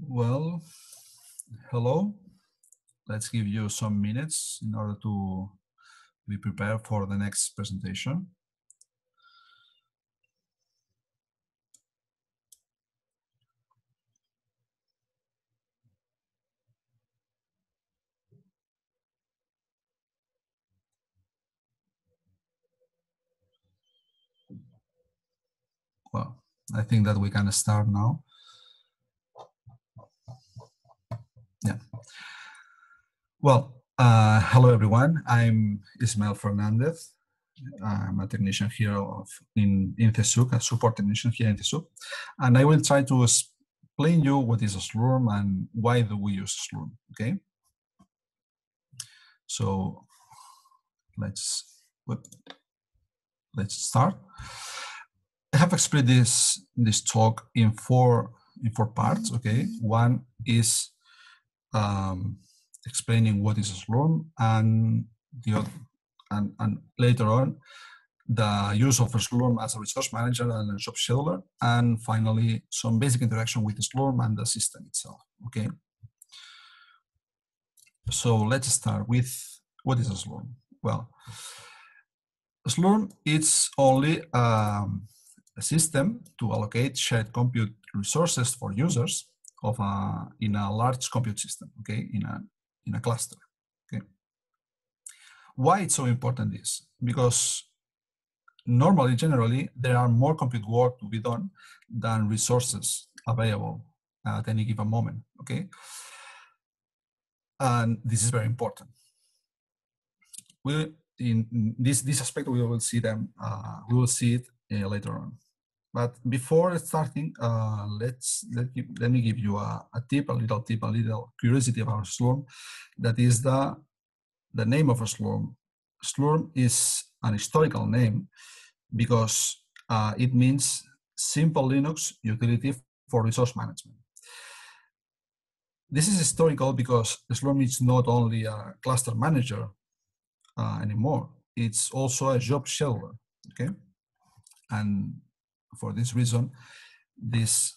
Well, hello. Let's give you some minutes in order to be prepared for the next presentation. Well, I think that we can start now. Yeah. Well, hello everyone. I'm Ismael Fernandez. I'm a technician here in CESUC, a support technician here in CESUC, and I will try to explain you what is a Slurm and why do we use Slurm. Okay. So let's start. I have split this talk in four parts. Okay, one is explaining what is a Slurm, and the other, and later on the use of a Slurm as a resource manager and a job scheduler, and finally some basic interaction with the Slurm and the system itself. Okay, so let's start with what is a Slurm. Well, a Slurm is only a system to allocate shared compute resources for users of in a large compute system, okay, in a cluster. Okay. Why it's so important is because normally, generally, there are more compute work to be done than resources available at any given moment. Okay, and this is very important. In this aspect we will see them. We will see it later on. But before starting, let me give you a little curiosity about Slurm. That is the name of a Slurm. Slurm is an historical name because it means simple Linux utility for resource management. This is historical because Slurm is not only a cluster manager anymore. It's also a job scheduler. Okay, and for this reason, this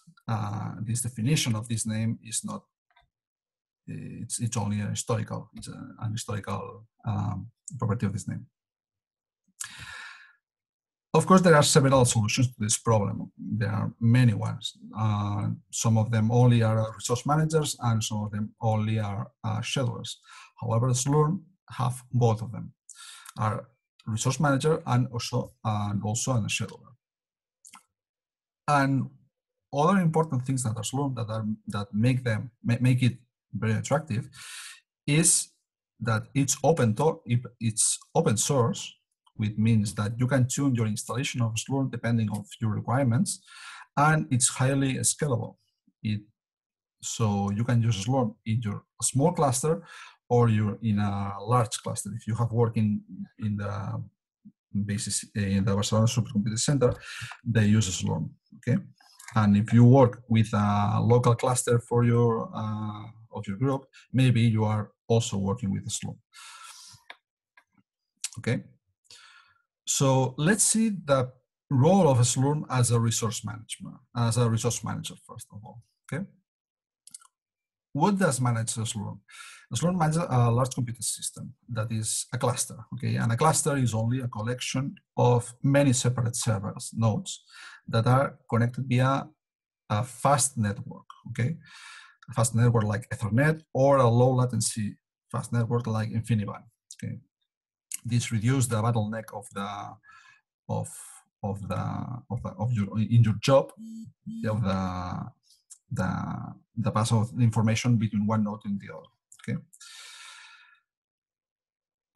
definition of this name is not. It's only a historical. It's an historical property of this name. Of course, there are several solutions to this problem. There are many ones. Some of them only are resource managers, and some of them only are schedulers. However, Slurm have both of them, are resource manager and also a scheduler. And other important things that are Slurm that make it very attractive is that it's open source, which means that you can tune your installation of Slurm depending on your requirements, and it's highly scalable. So you can use Slurm in your small cluster or you're in a large cluster. If you have worked in the Barcelona Supercomputing Center, they use Slurm. Okay, and if you work with a local cluster for your of your group, maybe you are also working with Slurm. Okay, so let's see the role of a Slurm as a resource manager first of all. Okay, what does manage a Slurm? A Slurm manages a large computer system that is a cluster. Okay, and a cluster is only a collection of many separate servers nodes that are connected via a fast network. Okay, a fast network like Ethernet or a low latency fast network like InfiniBand. Okay, this reduces the bottleneck of your job of the pass of information between one node and the other. Okay,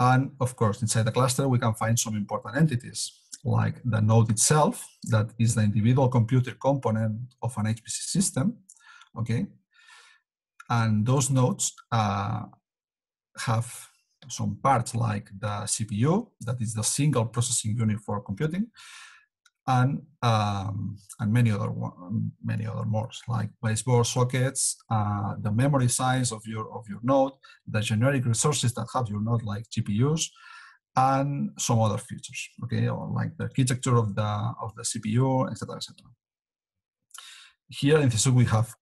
and of course inside the cluster we can find some important entities like the node itself, that is the individual computer component of an HPC system. Okay, and those nodes have some parts like the CPU, that is the single processing unit for computing, and many other more like baseboard sockets, the memory size of your node, the generic resources that have your node like GPUs, and some other features. Okay, or like the architecture of the CPU, etc., etc. Here in CESUC we have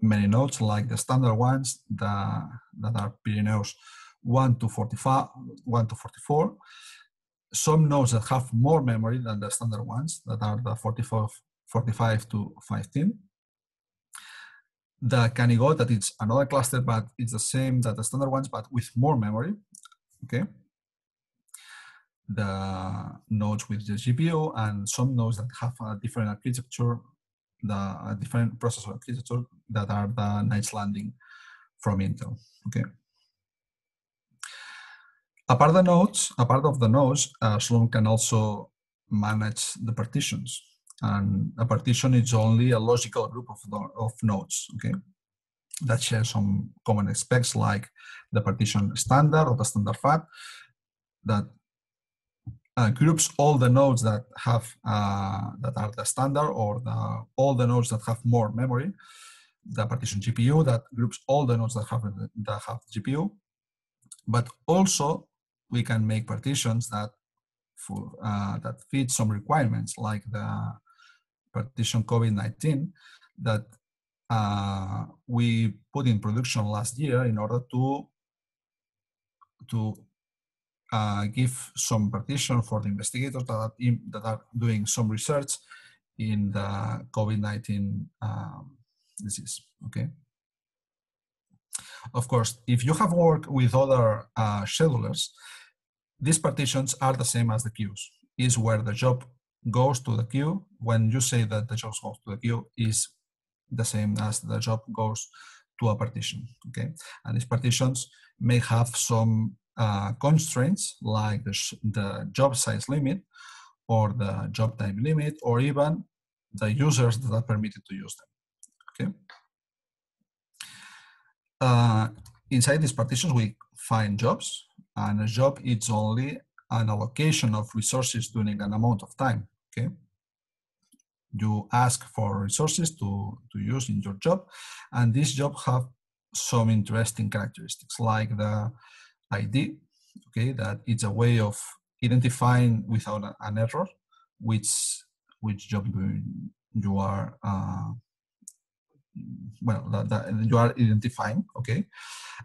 many nodes, like the standard ones that are Pyrenees 1 to 45, 1 to 44. Some nodes that have more memory than the standard ones, that are the 45 to 15. The Canigó, that it's another cluster, but it's the same that the standard ones, but with more memory. Okay. The nodes with the GPU, and some nodes that have a different architecture, the different processor architecture, that are the Knights Landing from Intel. Okay. Apart of the nodes, Slurm can also manage the partitions. And a partition is only a logical group of nodes, okay, that share some common specs, like the partition standard or the standard FAT, that groups all the nodes that have that are the standard, or all the nodes that have more memory. The partition GPU that groups all the nodes that have GPU, but also we can make partitions that fit some requirements, like the partition COVID-19 that we put in production last year in order to give some partition for the investigators that are doing some research in the COVID-19 disease. Okay. Of course, if you have worked with other schedulers, these partitions are the same as the queues. Is where the job goes to the queue. When you say that the job goes to the queue, is the same as the job goes to a partition. Okay, and these partitions may have some constraints, like the job size limit, or the job time limit, or even the users that are permitted to use them. Okay. Inside these partitions, we find jobs, and a job is only an allocation of resources during an amount of time. Okay, you ask for resources to use in your job, and this job have some interesting characteristics, like the ID. Okay, that it's a way of identifying without an error which job you are that you are identifying. Okay,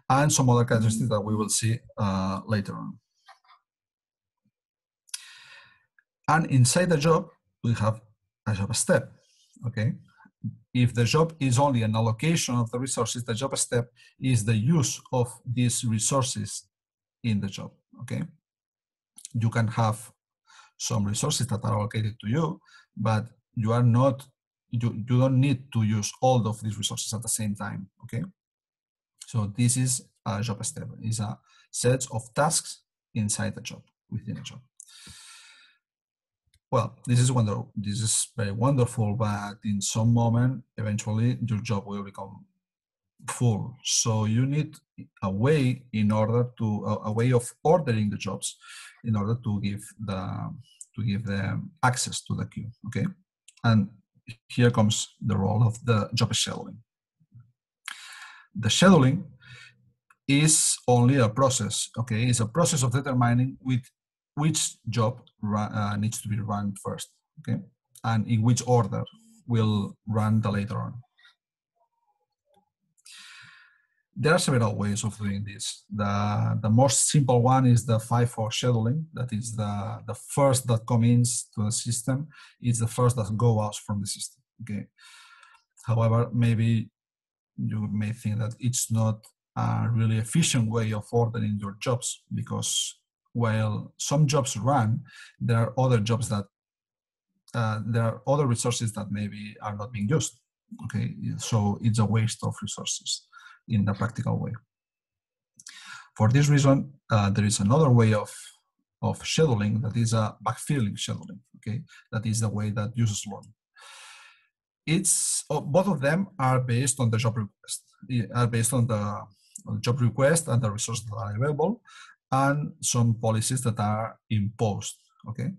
and some other characteristics that we will see later on. And inside the job, we have a job step. Okay, if the job is only an allocation of the resources, the job step is the use of these resources in the job. Okay, you can have some resources that are allocated to you, but you are not, you don't need to use all of these resources at the same time. Okay, so this is a job step. It's a set of tasks inside the job, within a job. Well, this is very wonderful, but in some moment, eventually your job will become full. So you need a way a way of ordering the jobs in order to give them access to the queue. Okay, and here comes the role of the job scheduling. The scheduling is only a process. Okay, it's a process of determining which job needs to be run first. Okay, and in which order we'll run the later on. There are several ways of doing this. The most simple one is the FIFO scheduling. That is the first that comes into the system is the first that goes out from the system. Okay. However, maybe you may think that it's not a really efficient way of ordering your jobs, because while some jobs run, there are other jobs that there are other resources that maybe are not being used. Okay, so it's a waste of resources in a practical way. For this reason, there is another way of scheduling, that is a backfilling scheduling. Okay, that is the way that users learn. Both of them are based on the job request. Are based on the job request and the resources that are available, and some policies that are imposed. Okay,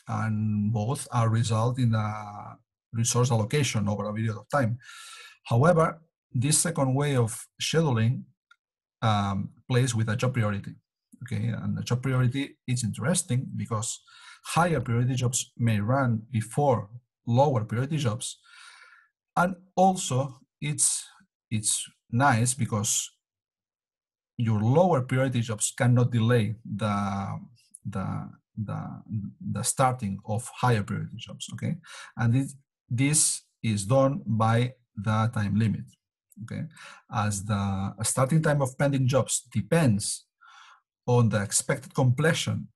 and both are result in a resource allocation over a period of time. However, this second way of scheduling plays with a job priority. Okay, and the job priority is interesting because higher priority jobs may run before lower priority jobs, and also it's nice because your lower priority jobs cannot delay the starting of higher priority jobs, okay? And this is done by the time limit, okay? As the starting time of pending jobs depends on the expected completion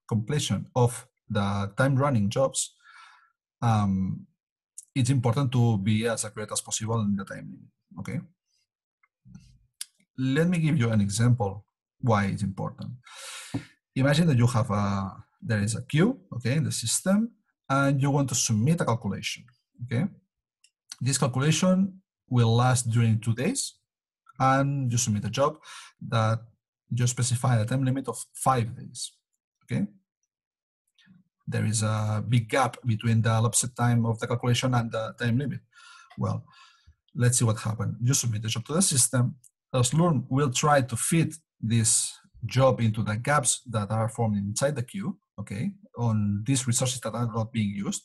of the time running jobs, it's important to be as accurate as possible in the time limit, okay? Let me give you an example why it's important. Imagine that you have there is a queue, okay, in the system, and you want to submit a calculation, okay? This calculation will last during 2 days, and you submit a job that you specify a time limit of 5 days, okay? There is a big gap between the elapsed time of the calculation and the time limit. Well, let's see what happened. You submit the job to the system. Slurm will try to fit this job into the gaps that are formed inside the queue, okay, on these resources that are not being used.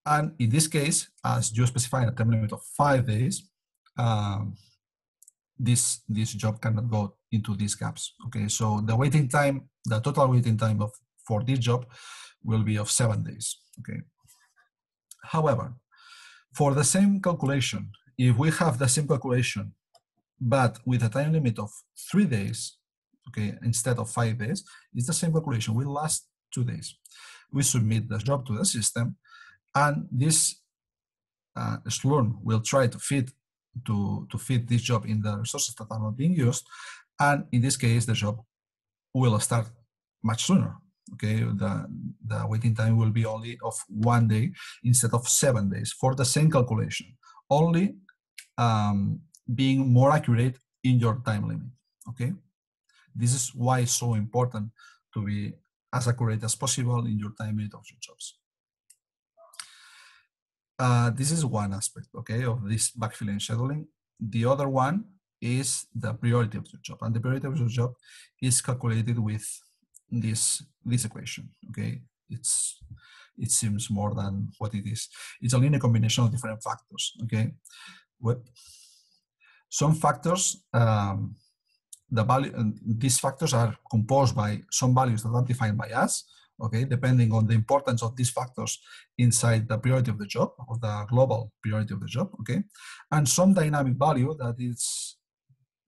And in this case, as you specify a time limit of 5 days, this job cannot go into these gaps, okay? So the waiting time, the total waiting time for this job will be of 7 days, okay? However, for the same calculation, if we have the same calculation, but with a time limit of 3 days, okay, instead of 5 days, it's the same calculation, will last 2 days. We submit the job to the system, and this Slurm will try to fit this job in the resources that are not being used, and in this case, the job will start much sooner. Okay, the waiting time will be only of 1 day instead of 7 days for the same calculation, only being more accurate in your time limit. Okay, this is why it's so important to be as accurate as possible in your time limit of your jobs. This is one aspect, okay, of this backfilling scheduling. The other one is the priority of your job, and the priority of your job is calculated with this equation, okay? It seems more than what it is. It's a linear combination of different factors, okay? Some factors, these factors are composed by some values that are defined by us, okay, depending on the importance of these factors inside the priority of the job, or the global priority of the job, okay? And some dynamic value that is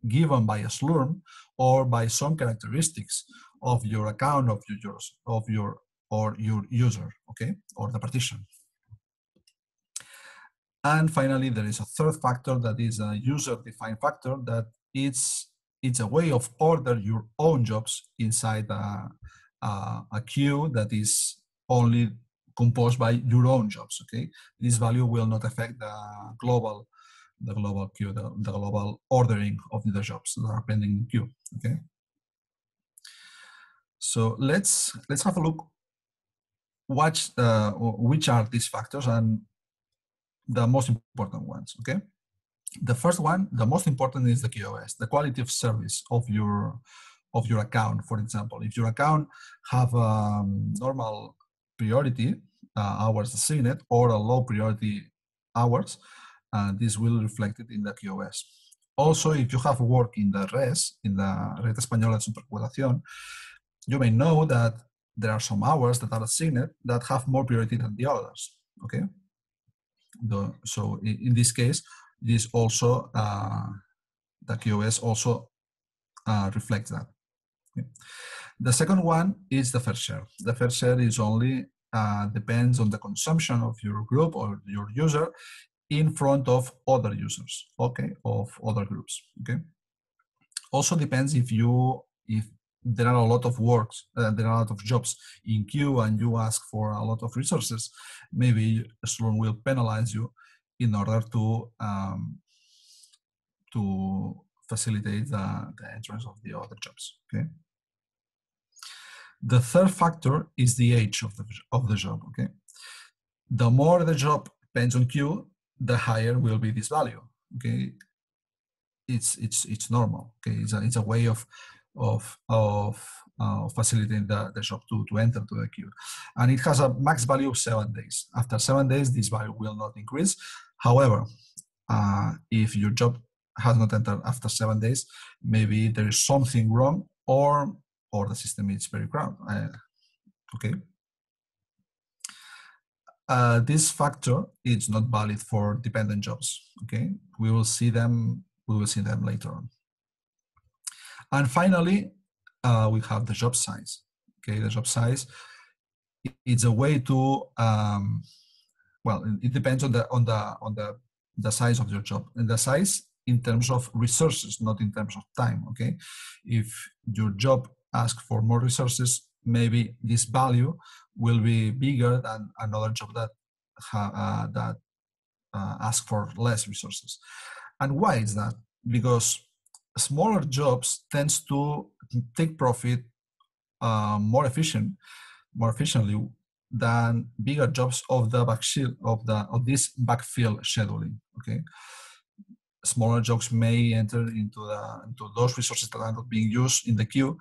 given by a Slurm or by some characteristics of your account, of your user, okay, or the partition. And finally, there is a third factor that is a user-defined factor that it's a way of order your own jobs inside a queue that is only composed by your own jobs, okay? This value will not affect the global queue, the global ordering of the jobs that are pending in the queue, okay? So let's have a look which are these factors and the most important ones, okay? The first one, the most important, is the QoS, the quality of service of your account. For example, if your account have a normal priority hours assigned or a low priority hours, this will reflect it in the QoS. Also, if you have work in the RES, in the Red Española de Superpoblación, you may know that there are some hours that are assigned that have more priority than the others, okay? So in this case, this also, the QoS also reflects that. Okay. The second one is the fair share. The fair share is only depends on the consumption of your group or your user in front of other users, okay, of other groups, okay. Also depends if there are a lot of works, there are a lot of jobs in queue and you ask for a lot of resources, maybe Slurm will penalize you in order to facilitate the entrance of the other jobs, okay. The third factor is the age of the job, okay. The more the job depends on queue, the higher will be this value, okay. It's normal, okay. It's a way of facilitating the job to enter to the queue, and it has a max value of 7 days. After 7 days, this value will not increase. However, if your job has not entered after 7 days, maybe there is something wrong, or the system is very crowded. Okay. This factor is not valid for dependent jobs. Okay, we will see them. We will see them later on. And finally, we have the job size. Okay, the job size. It's a way to well, it depends on the size of your job, and the size in terms of resources, not in terms of time. Okay, if your job asks for more resources, maybe this value will be bigger than another job that ask for less resources. And why is that? Because smaller jobs tends to take profit more efficiently than bigger jobs of the this backfill scheduling. Okay, smaller jobs may enter into those resources that are not being used in the queue,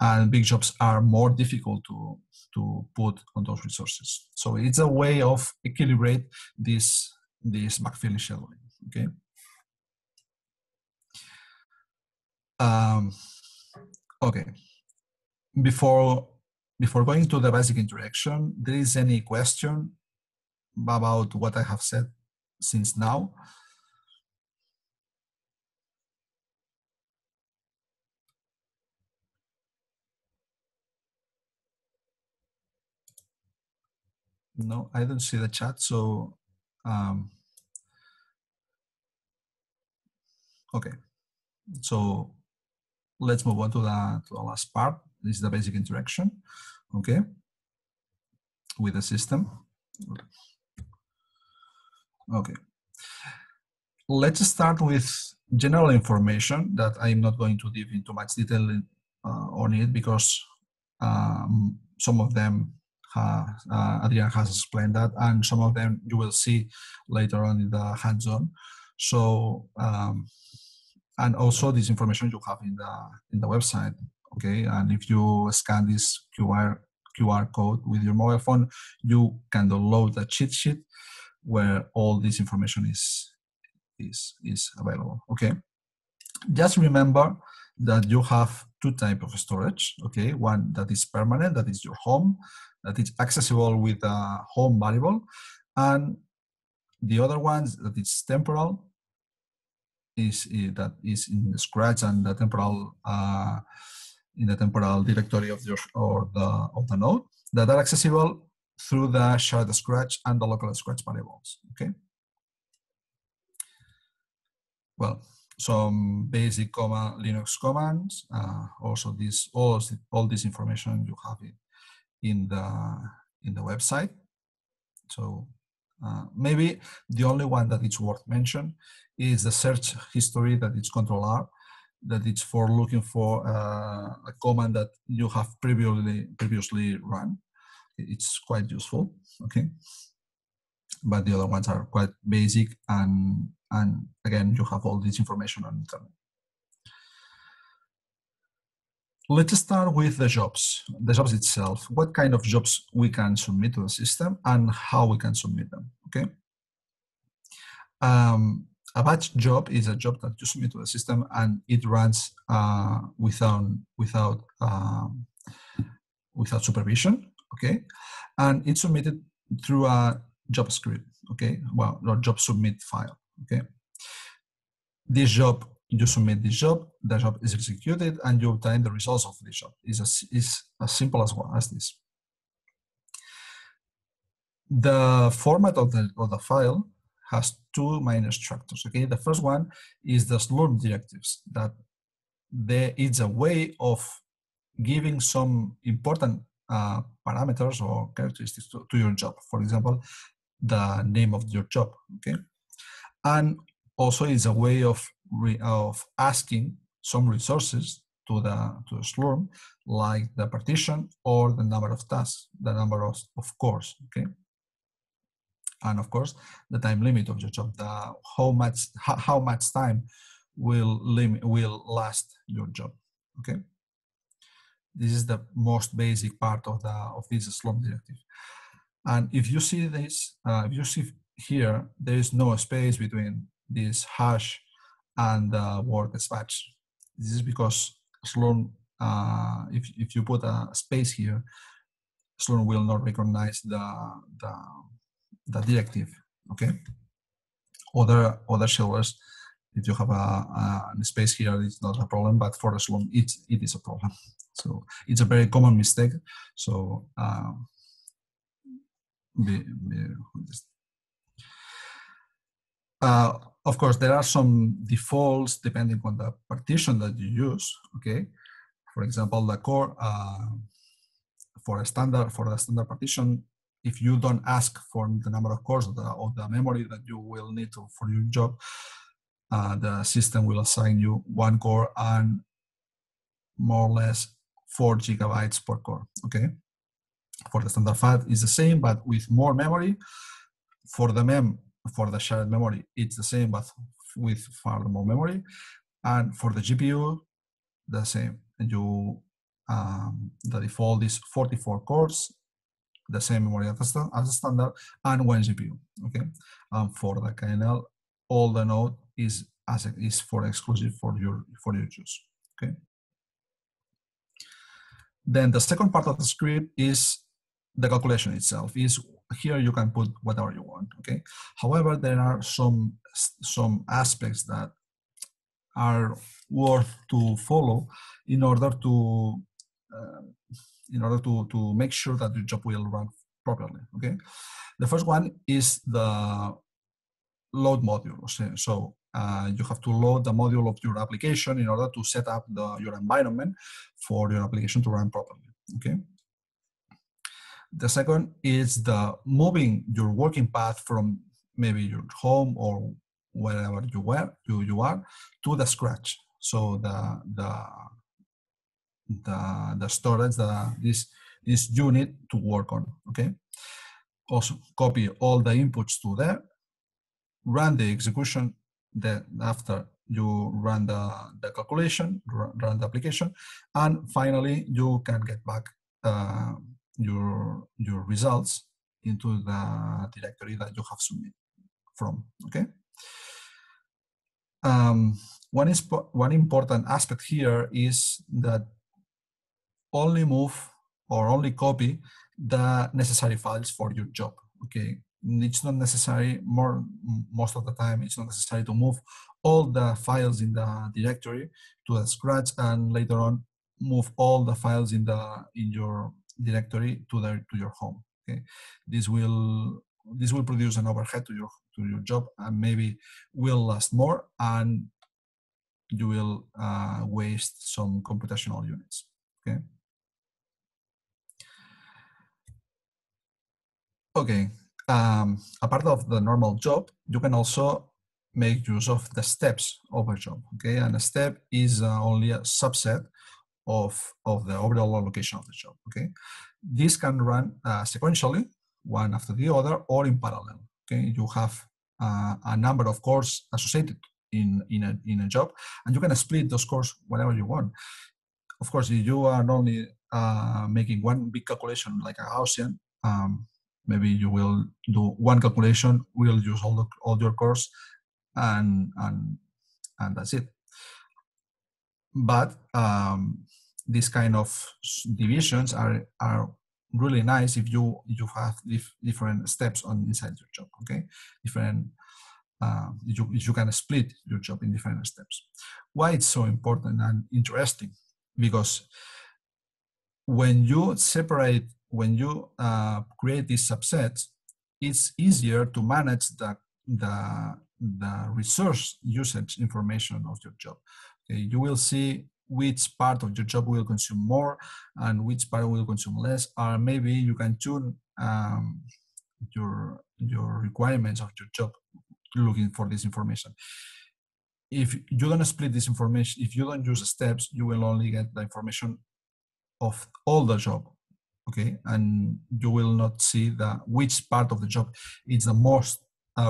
and big jobs are more difficult to put on those resources. So it's a way of equilibrate this backfilling scheduling. Okay. Okay. Before going to the basic introduction, there is any question about what I have said since now? No, I don't see the chat. So, okay. So let's move on to the last part. This is the basic interaction. Okay. With the system. Okay. Let's start with general information that I'm not going to dive into much detail on it, because some of them Adrian has explained that, and some of them you will see later on in the hands-on. So and also this information you have in the website. Okay, and if you scan this QR code with your mobile phone, you can download the cheat sheet where all this information is available. Okay, just remember that you have two types of storage. Okay, one that is permanent, that is your home, that is accessible with a home variable, and the other ones that is temporal, that is in Scratch and the temporal in the temporal directory of your of the node, that are accessible through the shared Scratch and the local Scratch variables. Okay. Well, some basic Linux commands. Also, all this information you have it in the website. So maybe the only one that is worth mention is the search history, that it's Control-R, that it's for looking for a command that you have previously run. It's quite useful. Okay. But the other ones are quite basic, and again, you have all this information on internet. Let's start with the jobs itself. What kind of jobs we can submit to the system and how we can submit them. Okay. A batch job is a job that you submit to the system and it runs without supervision. Okay, and it's submitted through a JavaScript. Okay, well, or job submit file. Okay, this job, you submit this job, the job is executed, and you obtain the results of this job. Is as simple as this. The format of the file has two main structures. Okay, the first one is the Slurm directives. That it's a way of giving some important parameters or characteristics to your job. For example, the name of your job. Okay, and also it's a way of asking some resources to the Slurm, like the partition or the number of tasks, the number of cores. Okay, and of course the time limit of your job, how much time will last your job. Okay, this is the most basic part of this Slurm directive. And if you see this, if you see here, there is no space between this hash and the word dispatch. This is because Slurm, if you put a space here, Slurm will not recognize the directive. Okay. Other shellwares, if you have a space here, it's not a problem, but for Slurm, it is a problem. So it's a very common mistake. So of course, there are some defaults depending on the partition that you use. Okay, for example, the core for the standard partition, if you don't ask for the number of cores of the memory that you will need for your job, the system will assign you 1 core and more or less 4 GB per core. Okay, for the standard FAT is the same, but with more memory. For the shared memory, it's the same, but with far more memory. And for the GPU, the same. The default is 44 cores, the same memory as the standard, and 1 GPU. Okay. For the kernel, all the node is for exclusive for your use. Okay. Then the second part of the script is the calculation itself. Here you can put whatever you want. Okay. However, there are some aspects that are worth to follow in order to make sure that your job will run properly. Okay. The first one is the load module. So you have to load the module of your application in order to set up your environment for your application to run properly. Okay. The second is the moving your working path from maybe your home or wherever you are to the scratch. So the storage, this unit to work on. Okay. Also copy all the inputs to there, run the execution. Then after you run the calculation, run the application, and finally you can get back your results into the directory that you have submitted from. Okay. One important aspect here is that only move or only copy the necessary files for your job. Okay, it's not necessary. Most of the time, it's not necessary to move all the files in the directory to the scratch and later on move all the files in your directory to your home. Okay, this will produce an overhead to your job and maybe will last more, and you will waste some computational units. Okay. Okay. A part of the normal job, you can also make use of the steps of a job. Okay, and a step is only a subset of the overall allocation of the job. Okay, this can run sequentially, one after the other, or in parallel. Okay, you have a number of cores associated in a job, and you can split those cores whenever you want. Of course, if you are only making one big calculation like a Gaussian, maybe you will do one calculation, will use all your cores, and that's it. But these kind of divisions are really nice if you have different steps on inside your job. Okay, different. You can split your job in different steps. Why it's so important and interesting? Because when you create these subsets, it's easier to manage the resource usage information of your job. Okay, you will see which part of your job will consume more and which part will consume less, or maybe you can tune your requirements of your job looking for this information. If you don't split this information, if you don't use steps, you will only get the information of all the job. Okay, and you will not see which part of the job is the most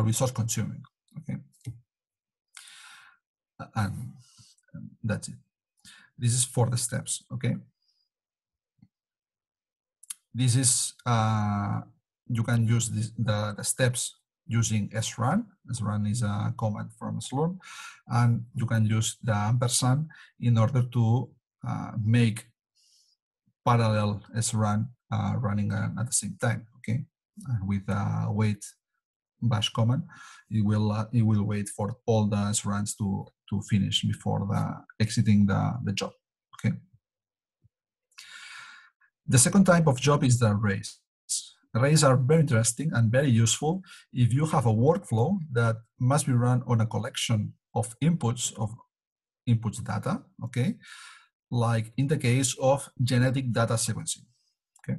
resource consuming. Okay, and that's it. This is for the steps. Okay, this is you can use the steps using srun. Srun is a command from Slurm, and you can use the ampersand in order to make parallel srun running at the same time. Okay, and with wait bash command, it will wait for all the sruns to finish before exiting the job. Okay. The second type of job is the arrays. Arrays are very interesting and very useful if you have a workflow that must be run on a collection of inputs data, okay? Like in the case of genetic data sequencing, okay?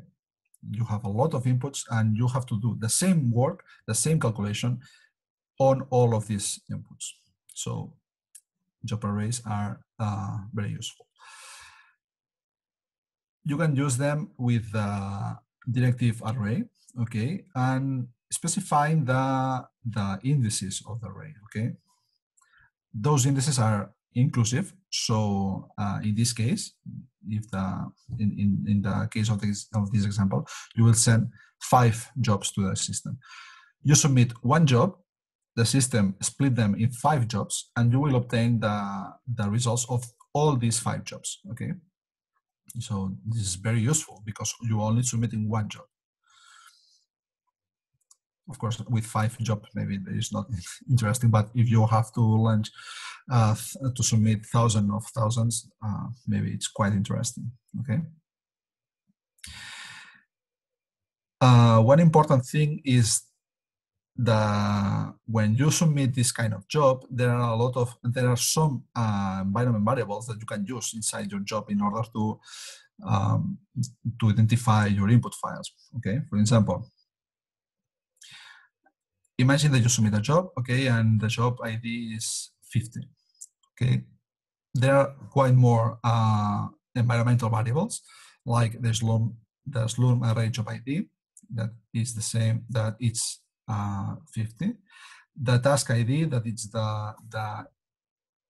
You have a lot of inputs and you have to do the same work, the same calculation on all of these inputs. So job arrays are very useful. You can use them with the directive array, okay, and specifying the indices of the array, okay. Those indices are inclusive, so in this case, if in the case of this example, you will send 5 jobs to the system. You submit 1 job, the system split them in 5 jobs, and you will obtain the results of all these 5 jobs, okay. So this is very useful because you're only submitting 1 job. Of course, with 5 jobs, maybe it is not interesting, but if you have to launch to submit thousands of thousands, maybe it's quite interesting, okay? One important thing is when you submit this kind of job, there are some environment variables that you can use inside your job in order to identify your input files. Okay, for example, imagine that you submit a job, okay, and the job ID is 50. Okay, there are quite more environmental variables like the Slurm array job ID that is the same, that it's 50. The task ID, that it's the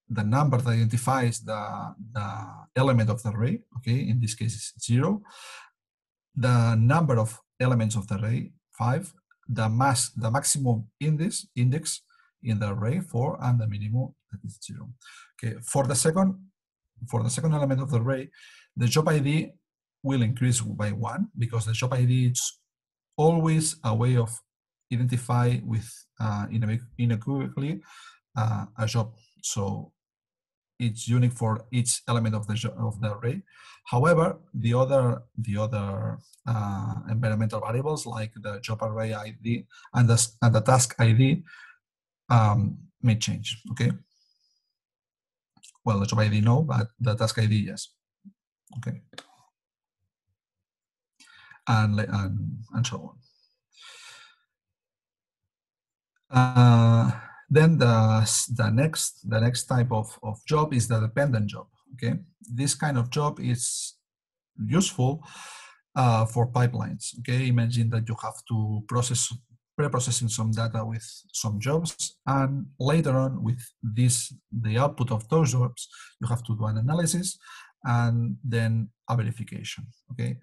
number that identifies the element of the array, okay, in this case it's 0. The number of elements of the array, 5. The maximum index in the array, 4, and the minimum, that is 0. Okay, for the second element of the array, the job ID will increase by 1 because the job ID is always a way of identify with unequivocally a job. So it's unique for each element of the array. However, the other environmental variables like the job array ID and the task ID may change. Okay. Well, the job ID no, but the task ID yes. Okay. And so on. Then the next type of job is the dependent job. Okay, this kind of job is useful for pipelines. Okay, imagine that you have to pre-processing some data with some jobs, and later on with the output of those jobs, you have to do an analysis and then a verification. Okay,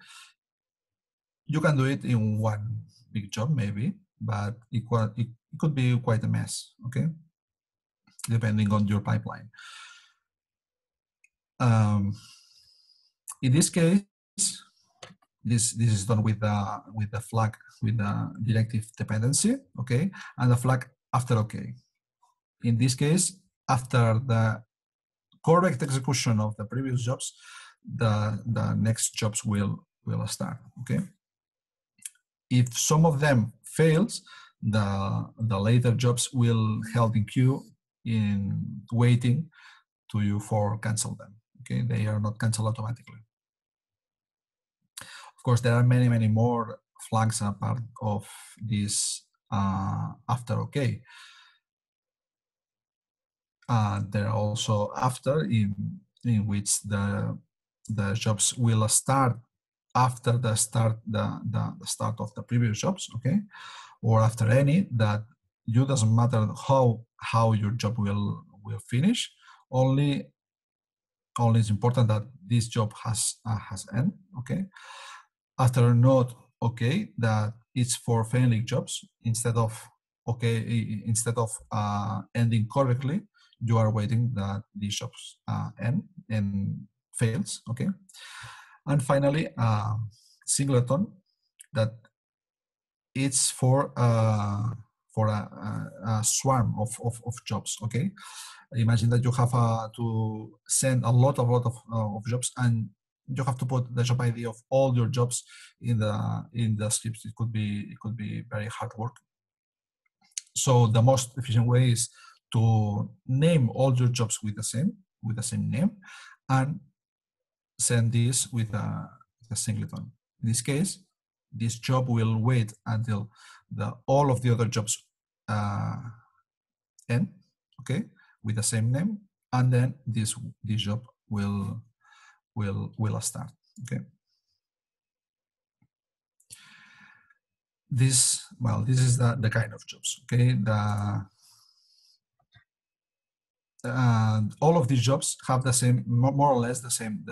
you can do it in one big job maybe, but it could be quite a mess, okay, depending on your pipeline. In this case, this is done with the flag, with the directive dependency, okay, and the flag after okay. In this case, after the correct execution of the previous jobs, the next jobs will start, okay. If some of them fails, the later jobs will held in queue in waiting to you for cancel them. Okay, they are not canceled automatically. Of course, there are many more flags a part of this after okay. There are also after in which the jobs will start after the start of the previous jobs, okay, or after any, that you doesn't matter how your job will finish. Only it's important that this job has end, okay. After not okay, that it's for failing jobs instead of okay, instead of ending correctly, you are waiting that these jobs end and fails, okay? And finally, singleton, that it's for a swarm of jobs, okay? Imagine that you have to send a lot of jobs, and you have to put the job ID of all your jobs in the scripts. It could be very hard work. So the most efficient way is to name all your jobs with the same name, and send this with a singleton. In this case, this job will wait until all of the other jobs end, okay, with the same name, and then this job will start, okay. This is the kind of jobs, okay. And all of these jobs have the same, more or less the same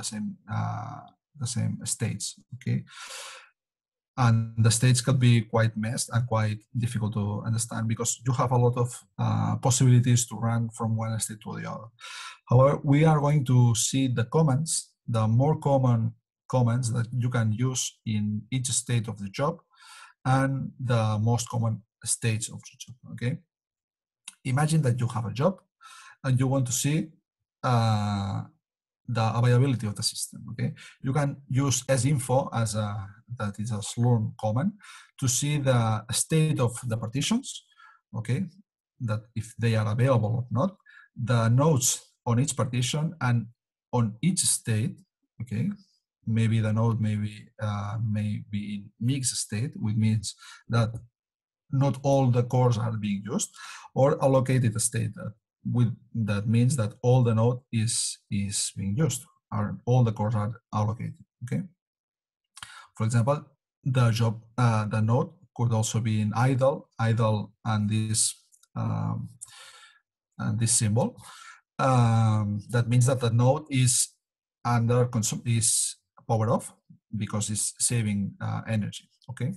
states, okay. And the states can be quite messed and quite difficult to understand because you have a lot of possibilities to run from one state to the other. However, we are going to see the comments, the more common comments that you can use in each state of the job, and the most common states of the job, okay? Imagine that you have a job and you want to see the availability of the system, okay? You can use sinfo that is a Slurm command to see the state of the partitions, okay? That if they are available or not, the nodes on each partition and on each state, okay? Maybe the node may be in mixed state, which means that not all the cores are being used, or allocated state, that means that all the node is being used, all the cores are allocated, okay? For example, the node could also be in idle, and this symbol. That means that the node is is power off because it's saving energy, okay?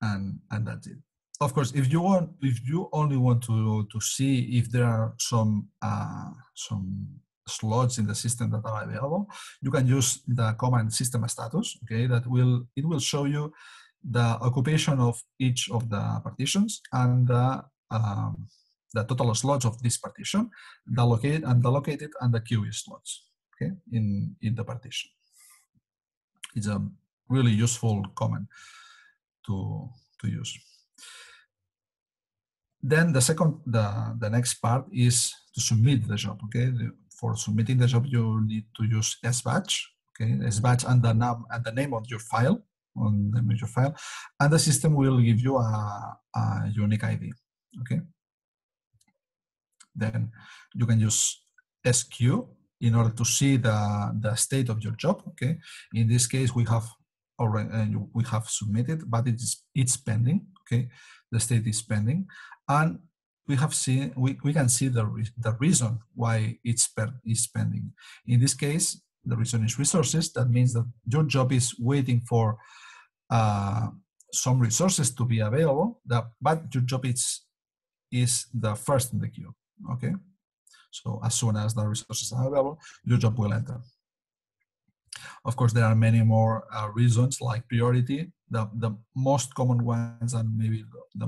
And that's it. Of course, if you only want to see if there are some slots in the system that are available, you can use the command system status, okay? It will show you the occupation of each of the partitions and the total slots of this partition, the located and the QE slots, okay, in the partition. It's a really useful command to use. Then the next part is to submit the job, okay? For submitting the job, you need to use sbatch, okay? Sbatch and the name of your file, and the system will give you a unique ID, okay? Then you can use SQ in order to see the state of your job, okay? In this case, we have already submitted, but it's pending, okay? The state is pending, and we can see the reason why it's pending. In this case, the reason is resources. That means that your job is waiting for some resources to be available, but your job is the first in the queue, okay? So as soon as the resources are available, your job will enter. Of course, there are many more reasons like priority. The most common ones, and maybe the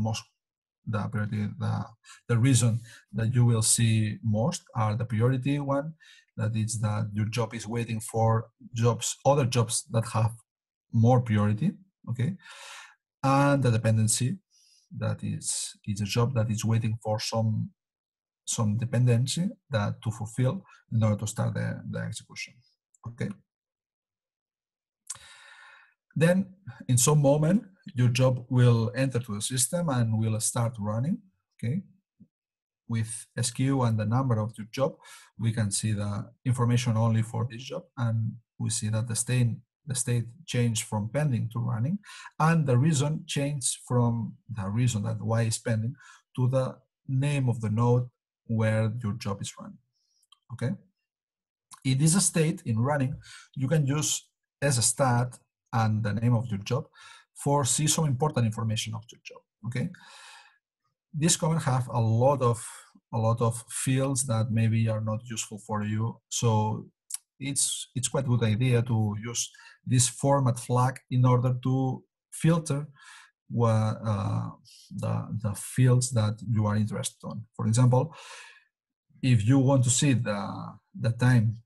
reason that you will see most are the priority one, that is that your job is waiting for other jobs that have more priority, okay? And the dependency, that is a job that is waiting for some dependency to fulfill in order to start the execution, okay? Then in some moment, your job will enter to the system and will start running, okay? With SQ and the number of your job, we can see the information only for this job, and we see that the state changed from pending to running, and the reason changed from the reason that why is pending to the name of the node where your job is running, okay? In this state, in running, you can use stat and the name of your job for see some important information of your job. Okay, this comment have a lot of fields that maybe are not useful for you, so it's quite a good idea to use this format flag in order to filter what the fields that you are interested on. For example, if you want to see the time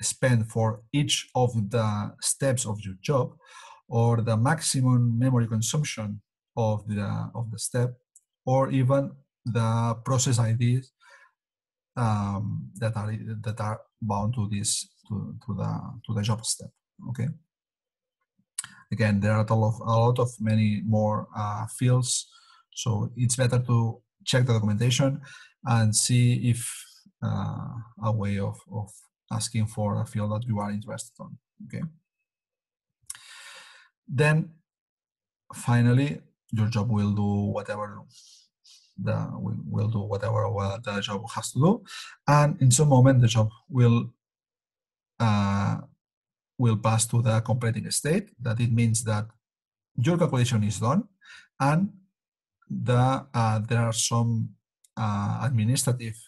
spent for each of the steps of your job, or the maximum memory consumption of the step, or even the process IDs that are bound to this to the job step. Okay. Again, there are a lot of many more fields, so it's better to check the documentation and see if a way of asking for a field that you are interested on. Okay. Then finally, your job will do whatever what the job has to do, and in some moment the job will pass to the completing state. That it means that your calculation is done, and there are some administrative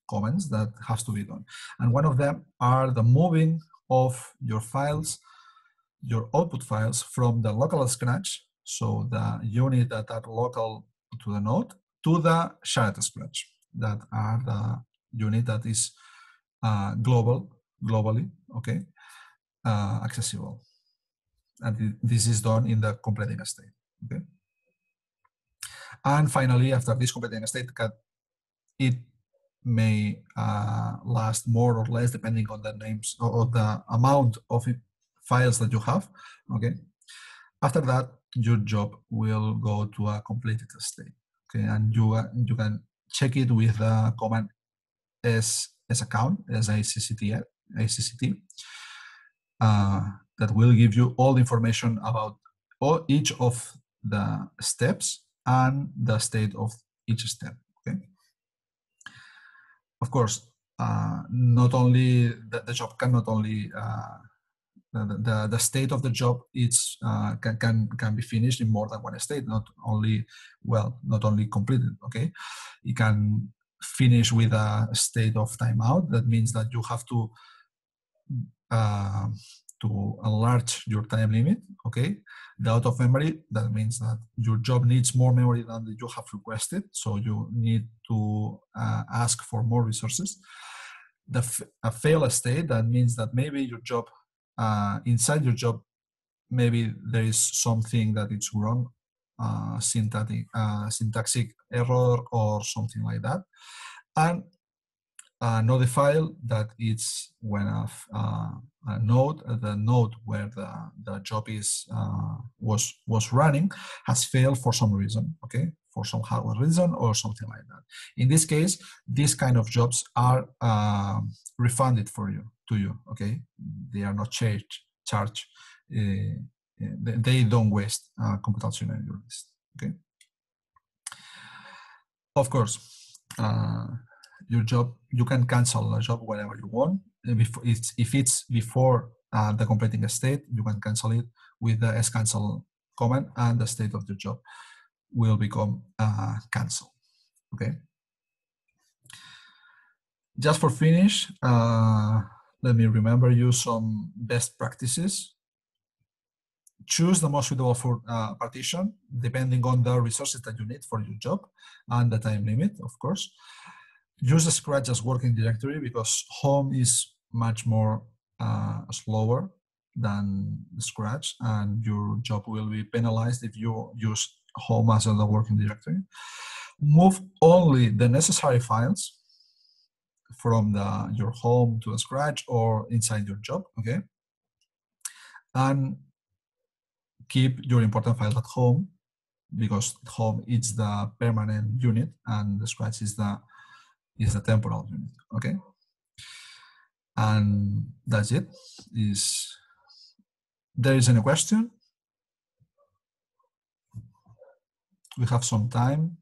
comments that has to be done, and one of them are the moving of your files, your output files, from the local Scratch, so the unit that are local to the node, to the shared Scratch, that are the unit that is globally, okay, accessible. And this is done in the completing state. Okay. And finally, after this completing state, it may last more or less depending on the names or the amount of files that you have. Okay. After that, your job will go to a completed state. Okay, and you can check it with the command account as ACCT. That will give you all the information about each of the steps and the state of each step. Okay. Of course, not only the job can not only the state of the job can be finished in more than one state. Not only completed. Okay, you can finish with a state of timeout. That means that you have to enlarge your time limit. Okay, the out of memory, that means that your job needs more memory than you have requested, so you need to ask for more resources. A fail state, that means that maybe your job, inside your job, maybe there is something that is wrong, syntactic error or something like that. And another file that it's when a node, the node where the job was running has failed for some reason, okay, for some hardware reason or something like that. In this case, these kind of jobs are refunded to you, okay? They are not charged. They don't waste computational units, okay? Of course, your job, you can cancel a job whenever you want. If it's before the completing state, you can cancel it with the scancel command, and the state of the job will become cancelled. Okay. Just for finish, let me remember you some best practices. Choose the most suitable for partition, depending on the resources that you need for your job and the time limit, of course. Use the Scratch as working directory, because home is much more slower than Scratch, and your job will be penalized if you use home as a working directory. Move only the necessary files from your home to the Scratch or inside your job, okay? And keep your important files at home, because home is the permanent unit and the Scratch is the temporal unit, okay? And that's it. There is any question? We have some time.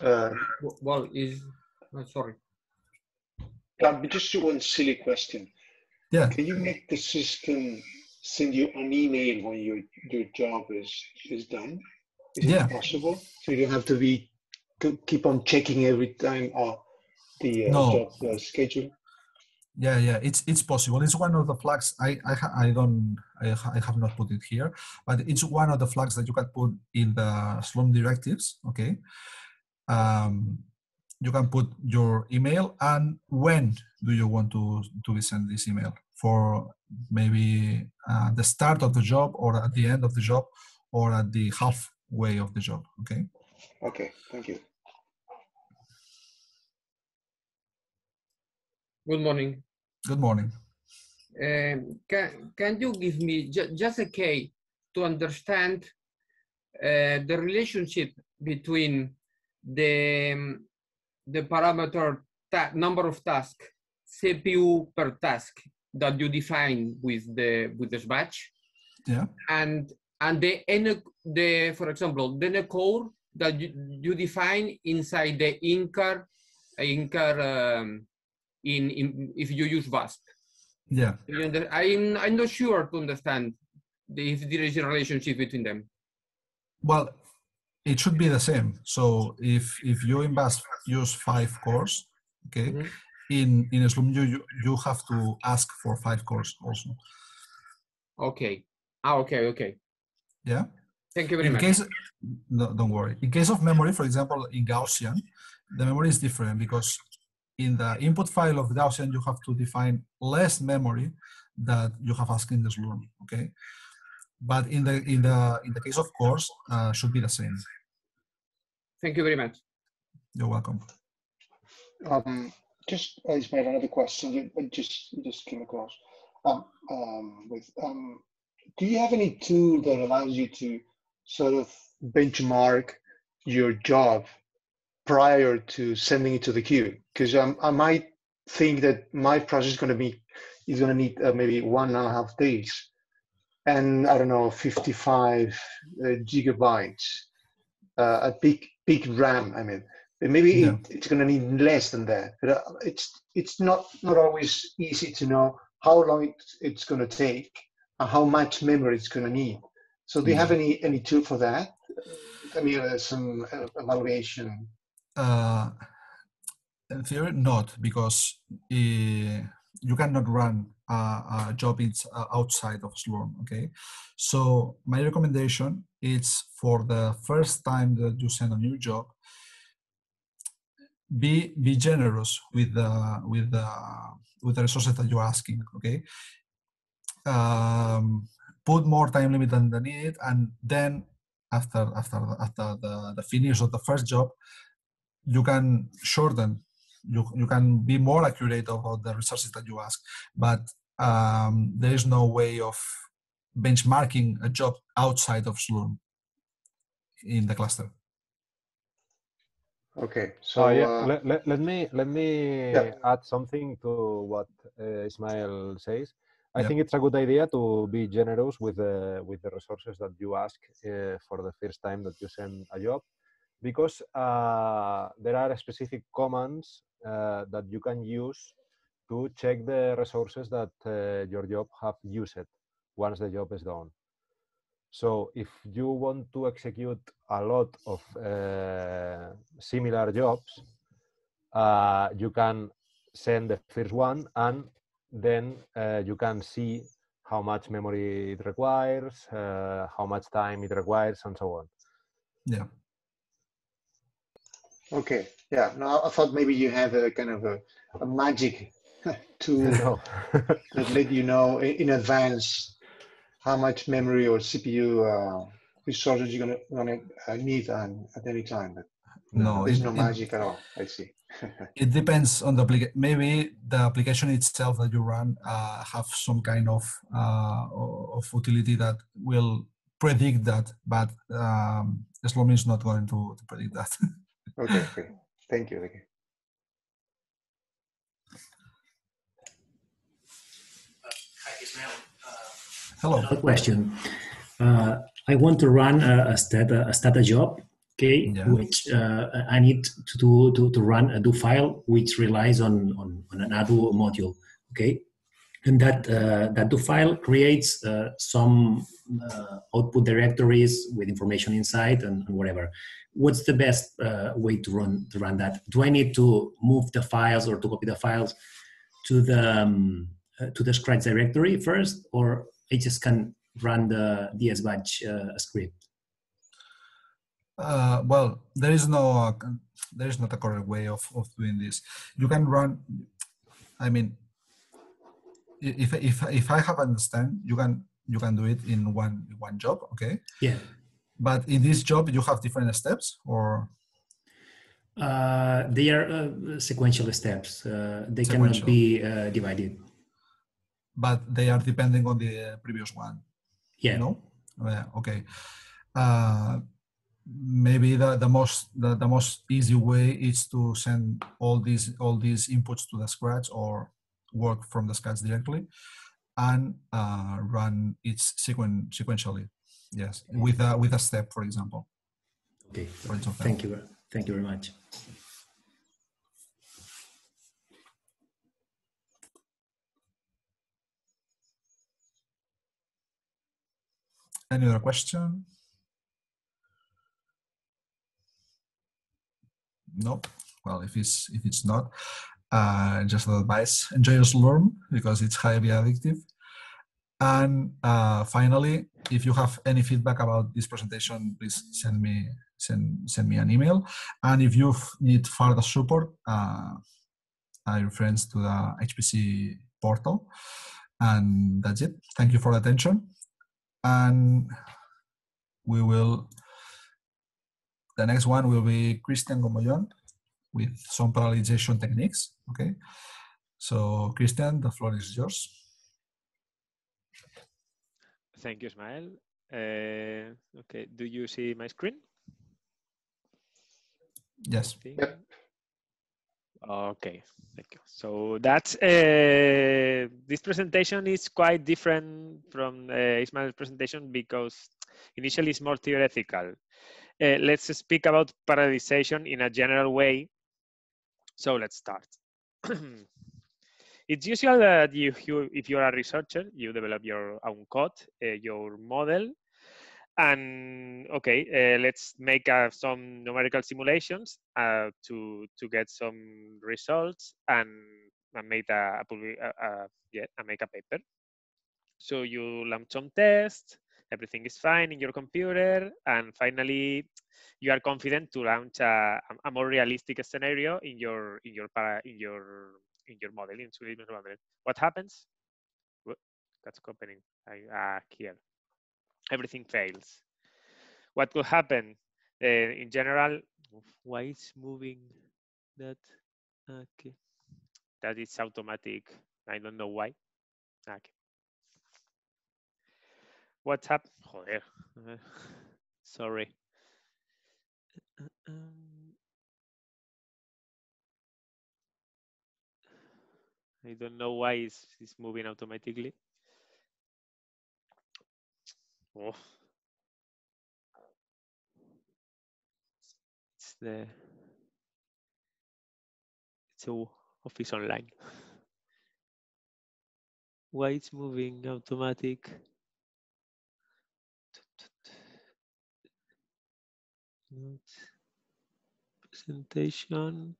Well, sorry. Just one silly question. Yeah. Can you make the system send you an email when your job is done? Is it possible? So you don't have to keep on checking every time the No. job schedule? Yeah, it's possible. It's one of the flags. I have not put it here, but it's one of the flags that you can put in the Slurm directives. Okay, you can put your email and when do you want to be sent this email, for maybe the start of the job or at the end of the job or at the halfway of the job. Okay. Okay. Thank you. Good morning. Good morning. Can you give me just a key to understand the relationship between the parameter number of tasks, CPU per task that you define with the batch, and the for example the core that you define inside the Incar if you use VASP. Yeah. I'm not sure to understand if there is a relationship between them. Well, it should be the same. So if you in VASP use 5 cores, okay, in Slurm you have to ask for 5 cores also. Okay. Okay. Yeah. Thank you very much. No, don't worry. In case of memory, for example, in Gaussian, the memory is different because in the input file of Gaussian, you have to define less memory that you have asked in the Slurm. Okay. But in the case of cores, should be the same. Thank you very much. You're welcome. Just Ismail, another question I just came across. Do you have any tool that allows you to sort of benchmark your job prior to sending it to the queue? Because I might think that my process is going to need maybe 1.5 days, and I don't know, 55 gigabytes, a big RAM. I mean, maybe it's going to need less than that. But it's not always easy to know how long it's going to take and how much memory it's going to need. So do you have any tool for that? I mean, some evaluation. In theory, not, because you cannot run a job outside of Slurm. Okay, so my recommendation is for the first time that you send a new job, be generous with the resources that you're asking. Okay, put more time limit than the need, and then after the finish of the first job, you can shorten. You can be more accurate about the resources that you ask, but there is no way of benchmarking a job outside of Slurm in the cluster. Okay, so let me add something to what Ismail says. I think it's a good idea to be generous with the resources that you ask for the first time that you send a job, because there are specific commands that you can use to check the resources that your job have used once the job is done. So if you want to execute a lot of similar jobs, you can send the first one, and then you can see how much memory it requires, how much time it requires, and so on. Yeah. Okay. Yeah. No, I thought maybe you have a kind of a magic tool that let you know in advance how much memory or CPU resources you're gonna need at any time. But no, there's no magic at all. I see. It depends on the application. Maybe the application itself that you run have some kind of utility that will predict that, but Slurm is not going to predict that. Okay. Thank you. Hi, Ismail. Hello. Another question. I want to run a Stata job, okay, Yeah. which I need to run a do file which relies on an Adu module, okay? And that do file creates some output directories with information inside and whatever. What's the best way to run that? Do I need to move the files or to copy the files to the Scratch directory first, or I just can run the dsbatch script? Well, there is not a correct way of doing this. You can run. I mean, if I have understand, you can do it in one job, okay? Yeah. But in this job, you have different steps, or they are sequential steps. They Sequential. cannot be divided. but they are depending on the previous one. Yeah. No. Yeah, okay. Maybe the most easy way is to send all these inputs to the Scratch or work from the Scratch directly and run each sequentially. Yes, with a step, for example. Okay. For each of them. Thank you. Thank you very much. Any other question? No. Well, if it's not, just an advice: enjoy your Slurm because it's highly addictive. And finally, if you have any feedback about this presentation, please send me an email. And if you need further support, I reference to the HPC portal. And that's it. Thank you for the attention. And the next one will be Christian Gomollon with some parallelization techniques. Okay. So Christian, the floor is yours. Thank you, Ismael. Okay, do you see my screen? Yes. Yep. Okay, thank you. So that's this presentation is quite different from Ismael's presentation because initially it's more theoretical. Let's speak about parallelization in a general way. So let's start. It's usual that if you're a researcher, you develop your own code, your model, and okay, let's make some numerical simulations to get some results and make make a paper. So you launch some tests, everything is fine in your computer, and finally you are confident to launch a more realistic scenario in your model, in 3D model. What happens? That's opening here. Everything fails. What could happen? In general, why is moving that? Okay, that is automatic. I don't know why. Okay. What's happened? Joder. Sorry. I don't know why it's moving automatically. Oh. It's Office Online. Why it's moving automatic? Presentation.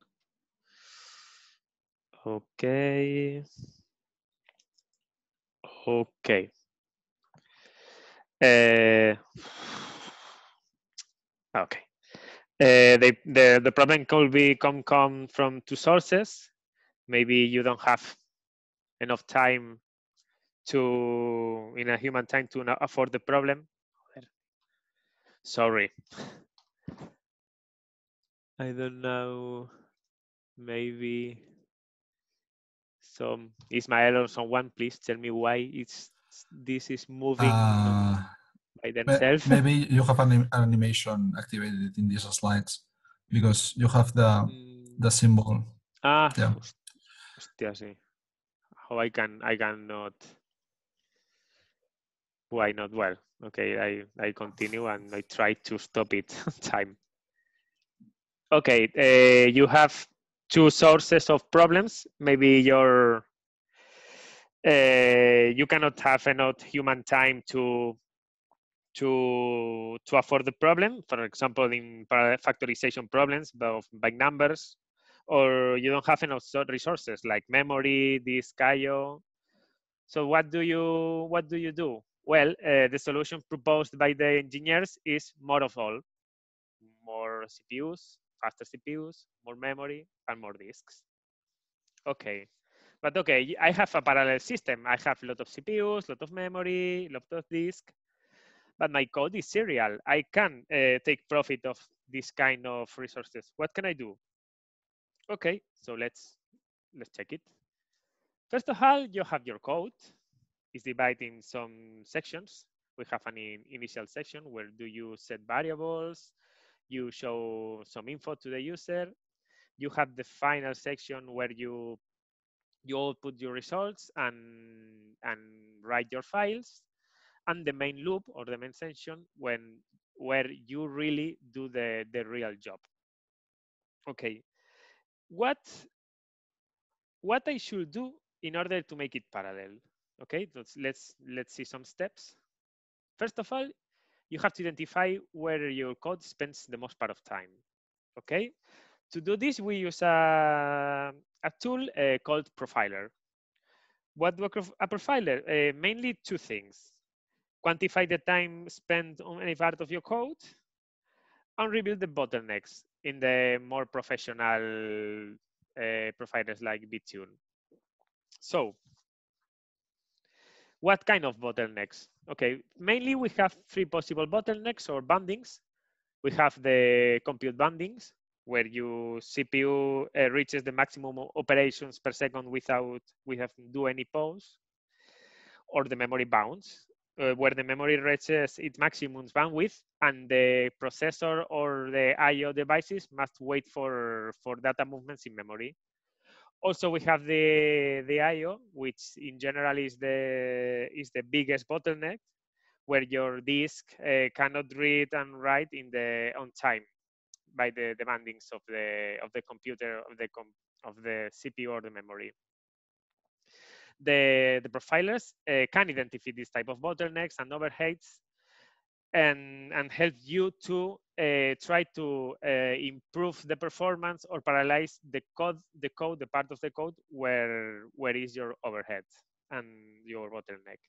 Okay. Okay. Okay. The problem could be come from two sources. Maybe you don't have enough time in a human time to not afford the problem. Sorry. I don't know. Maybe some Ismael or someone, please tell me why this is moving by themselves. Maybe you have an animation activated in these slides because you have the symbol. Ah, yeah. Hostia, sí. How I cannot. Why not? Well, okay, I continue and I try to stop it time. Okay, you have two sources of problems. Maybe you cannot have enough human time to afford the problem. For example, in factorization problems by numbers, or you don't have enough resources like memory, disk, I/O. So what do you do? Well, the solution proposed by the engineers is more of all: more CPUs, faster CPUs, more memory, and more disks. Okay, but okay, I have a parallel system. I have a lot of CPUs, lot of memory, lot of disk, but my code is serial. I can take profit of this kind of resources. What can I do? Okay, so let's check it. First of all, you have your code. It's divided in some sections. We have an initial section where do you set variables, you show some info to the user. You have the final section where you output your results and write your files, and the main loop or the main section where you really do the real job. Okay, what I should do in order to make it parallel? Okay, let's see some steps. First of all, you have to identify where your code spends the most part of time. Okay, to do this, we use a tool called Profiler. What works a profiler? Mainly two things: quantify the time spent on any part of your code, and reveal the bottlenecks in the more professional profilers like Bitune. So, what kind of bottlenecks? Okay, mainly we have three possible bottlenecks or bandings. We have the compute bandings, where your CPU reaches the maximum operations per second without we have to do any pause, or the memory bounds, where the memory reaches its maximum bandwidth and the processor or the I/O devices must wait for data movements in memory. Also, we have the I/O, which in general is the biggest bottleneck, where your disk cannot read and write on time by the demandings of the computer of the CPU or the memory. The profilers can identify this type of bottlenecks and overheads and help you to try to improve the performance or parallelize the part of the code where is your overhead and your bottleneck.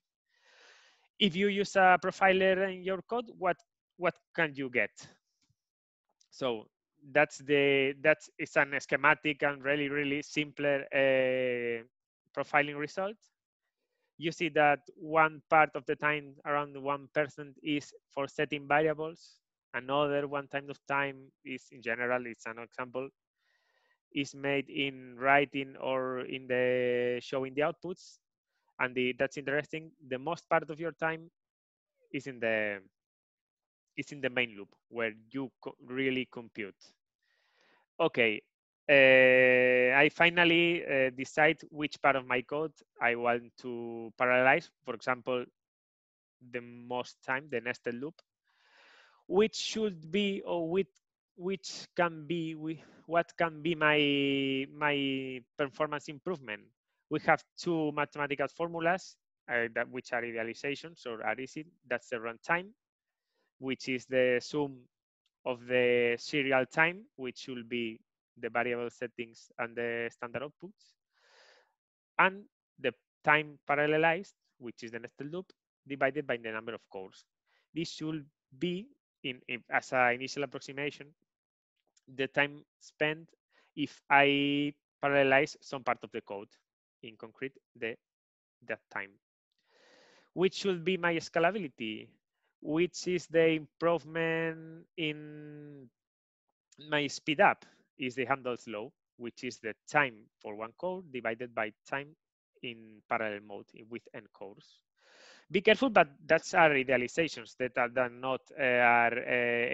If you use a profiler in your code, what can you get? So it's an schematic and really simpler profiling result. You see that one part of the time, around 1%, is for setting variables. Another one time of time is, in general, it's an example, is made in writing or in the showing the outputs. And that's interesting. The most part of your time is in the main loop, where you really compute. Okay, I finally decide which part of my code I want to parallelize. For example, the most time, the nested loop, which should be, or which can be, what can be my performance improvement. We have two mathematical formulas which are idealizations or are easy. That's the runtime, which is the sum of the serial time, which will be the variable settings and the standard outputs, and the time parallelized, which is the nested loop, divided by the number of cores. This should be, as an initial approximation, the time spent if I parallelize some part of the code, in concrete, that time. Which should be my scalability, which is the improvement in my speed up, is the Handel's law, which is the time for one core divided by time in parallel mode with n cores. Be careful, but that's our idealizations that are not our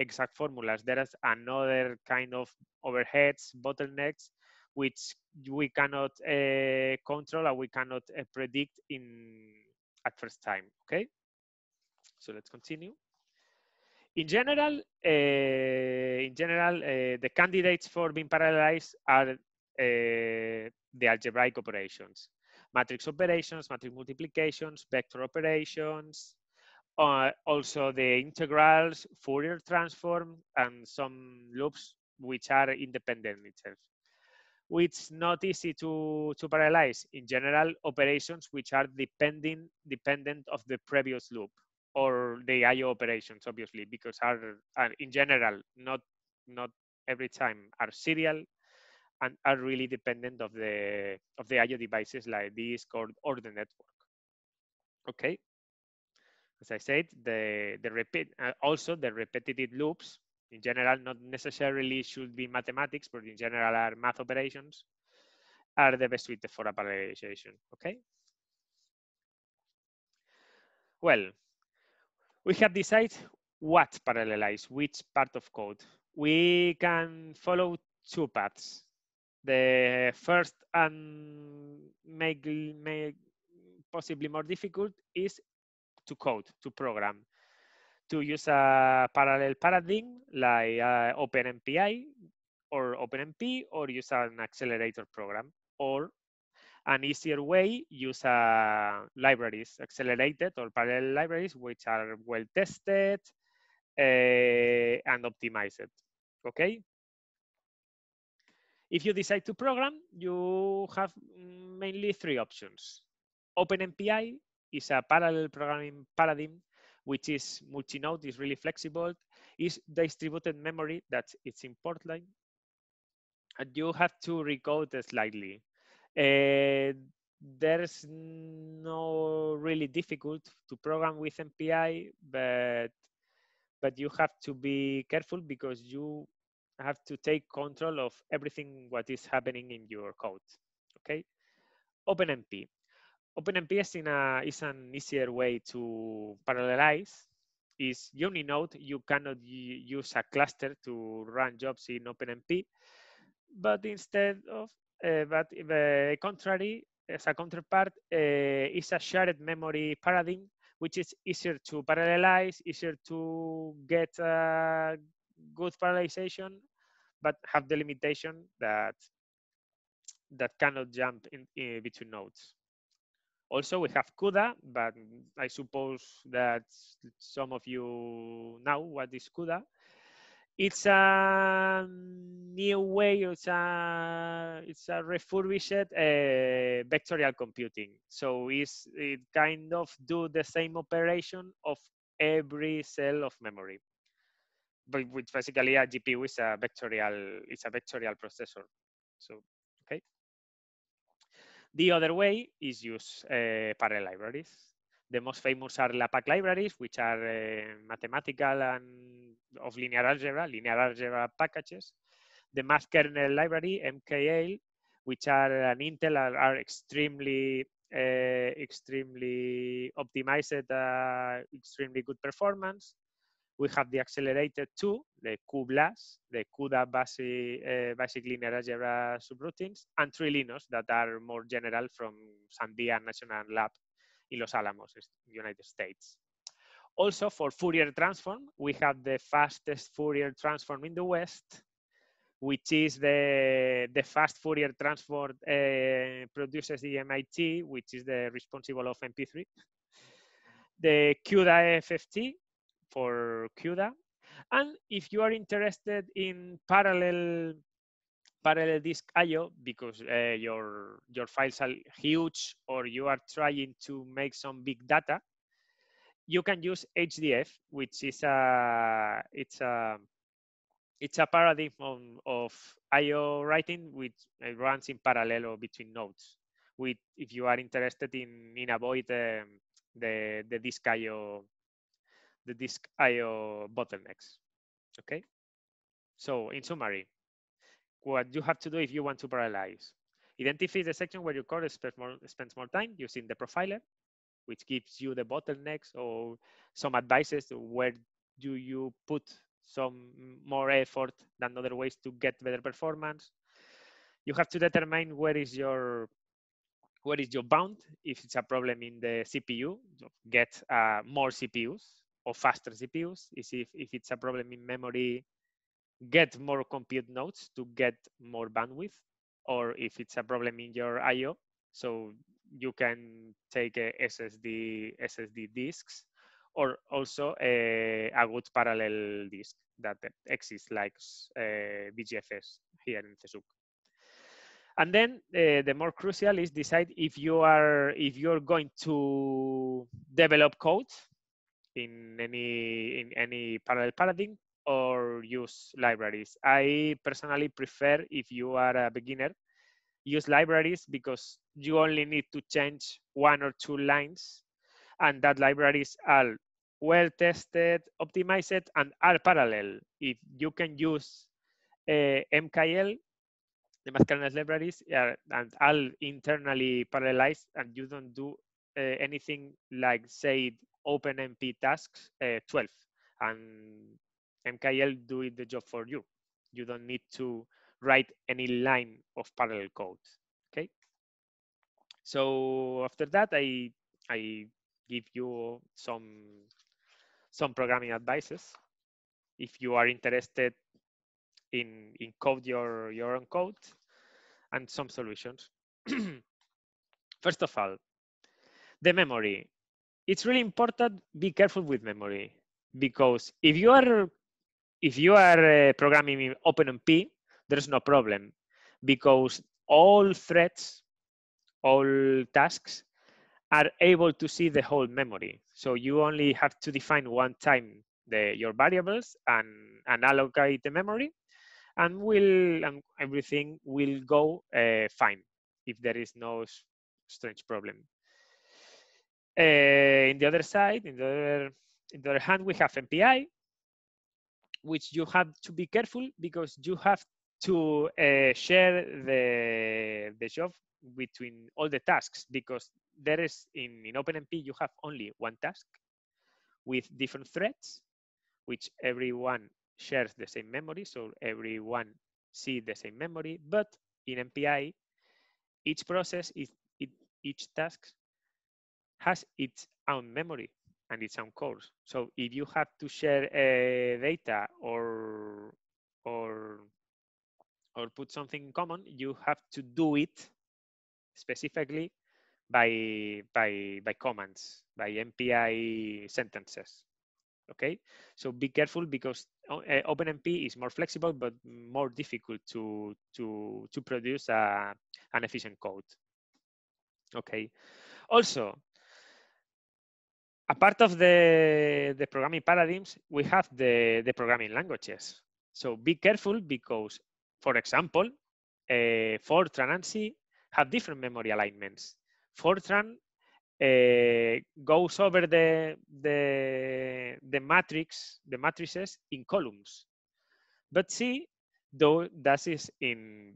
exact formulas. There is another kind of overheads, bottlenecks, which we cannot control or we cannot predict at first time. Okay, so let's continue. In general, the candidates for being parallelized are the algebraic operations, matrix operations, matrix multiplications, vector operations, also the integrals, Fourier transform, and some loops which are independent itself. It's not easy to parallelize. In general, operations which are dependent of the previous loop, or the IO operations, obviously, because are in general not every time are serial and are really dependent of the IO devices like disk or the network. Okay. As I said, also the repetitive loops in general not necessarily should be mathematics, but in general are math operations, are the best suited for a parallelization. Okay. Well, we have decided what parallelize, which part of code. We can follow two paths. The first and make possibly more difficult is to code, to program, to use a parallel paradigm like OpenMPI or OpenMP, or use an accelerator program, or an easier way, use libraries, accelerated or parallel libraries, which are well tested and optimized. Okay. If you decide to program, you have mainly three options. OpenMPI is a parallel programming paradigm, which is multi-node, is really flexible, is distributed memory that it's important, and you have to recode slightly. There's no really difficult to program with MPI, but you have to be careful because you have to take control of everything what is happening in your code. Okay. OpenMP. OpenMP is an easier way to parallelize. Is Uninode. You cannot use a cluster to run jobs in OpenMP, but instead of, but contrary, as a counterpart, is a shared memory paradigm, which is easier to parallelize, easier to get good parallelization, but have the limitation that cannot jump in between nodes. Also, we have CUDA, but I suppose that some of you know what is CUDA. It's a new way, it's a refurbished vectorial computing. So it kind of do the same operation of every cell of memory, but which basically a GPU is a vectorial processor. So, okay. The other way is use parallel libraries. The most famous are LAPACK libraries, which are mathematical and of linear algebra packages. The math kernel library, MKL, which are an Intel, are extremely optimized, extremely good performance. We have the accelerated two, the cuBLAS, the CUDA basic linear algebra subroutines, and Trilinos that are more general from Sandia National Lab in Los Alamos, United States. Also, for Fourier transform, we have the fastest Fourier transform in the West, which is the fast Fourier transform produces the MIT, which is the responsible of MP3. The CUDA FFT for CUDA. And if you are interested in parallel disk I/O because your files are huge, or you are trying to make some big data, you can use HDF, which is it's a paradigm of I/O writing which runs in parallel or between nodes. If you are interested in avoid the disk I/O bottlenecks. Okay. So in summary, what you have to do if you want to parallelize: identify the section where your code spends more time using the profiler, which gives you the bottlenecks or some advices to where do you put some more effort than other ways to get better performance. You have to determine where is your bound. If it's a problem in the CPU, get more CPUs. or faster CPUs. Is if it's a problem in memory, get more compute nodes to get more bandwidth, or if it's a problem in your I/O, so you can take a SSD disks, or also a good parallel disk that exists like BGFS here in CESUC. And then the more crucial is decide if you're going to develop code in any parallel paradigm or use libraries. I personally prefer, if you are a beginner, use libraries, because you only need to change 1 or 2 lines, and that libraries are well tested, optimized, and are parallel. If you can use MKL, the Mascarenas libraries, and all internally parallelized, and you don't do anything like, say, OpenMP tasks 12, and MKL do it the job for you. You don't need to write any line of parallel code. Okay. So after that, I give you some programming advices if you are interested in code your own code, and some solutions. First of all, the memory. It's really important. Be careful with memory, because if you are programming in OpenMP, there's no problem, because all threads, all tasks are able to see the whole memory. So you only have to define one time your variables and allocate the memory, and everything will go fine if there is no strange problem. In the other side, in the other hand, we have MPI, which you have to be careful, because you have to share the job between all the tasks, because there is in OpenMP you have only one task with different threads, which everyone shares the same memory, so everyone see the same memory. But in MPI, each process each task has its own memory and its own cores. So if you have to share data or put something in common, you have to do it specifically by commands, by MPI sentences. Okay, so be careful, because OpenMP is more flexible but more difficult to produce an efficient code. Okay, also, a part of the programming paradigms, we have the programming languages. So be careful, because, for example, Fortran and C have different memory alignments. Fortran goes over the matrices in columns, but C does in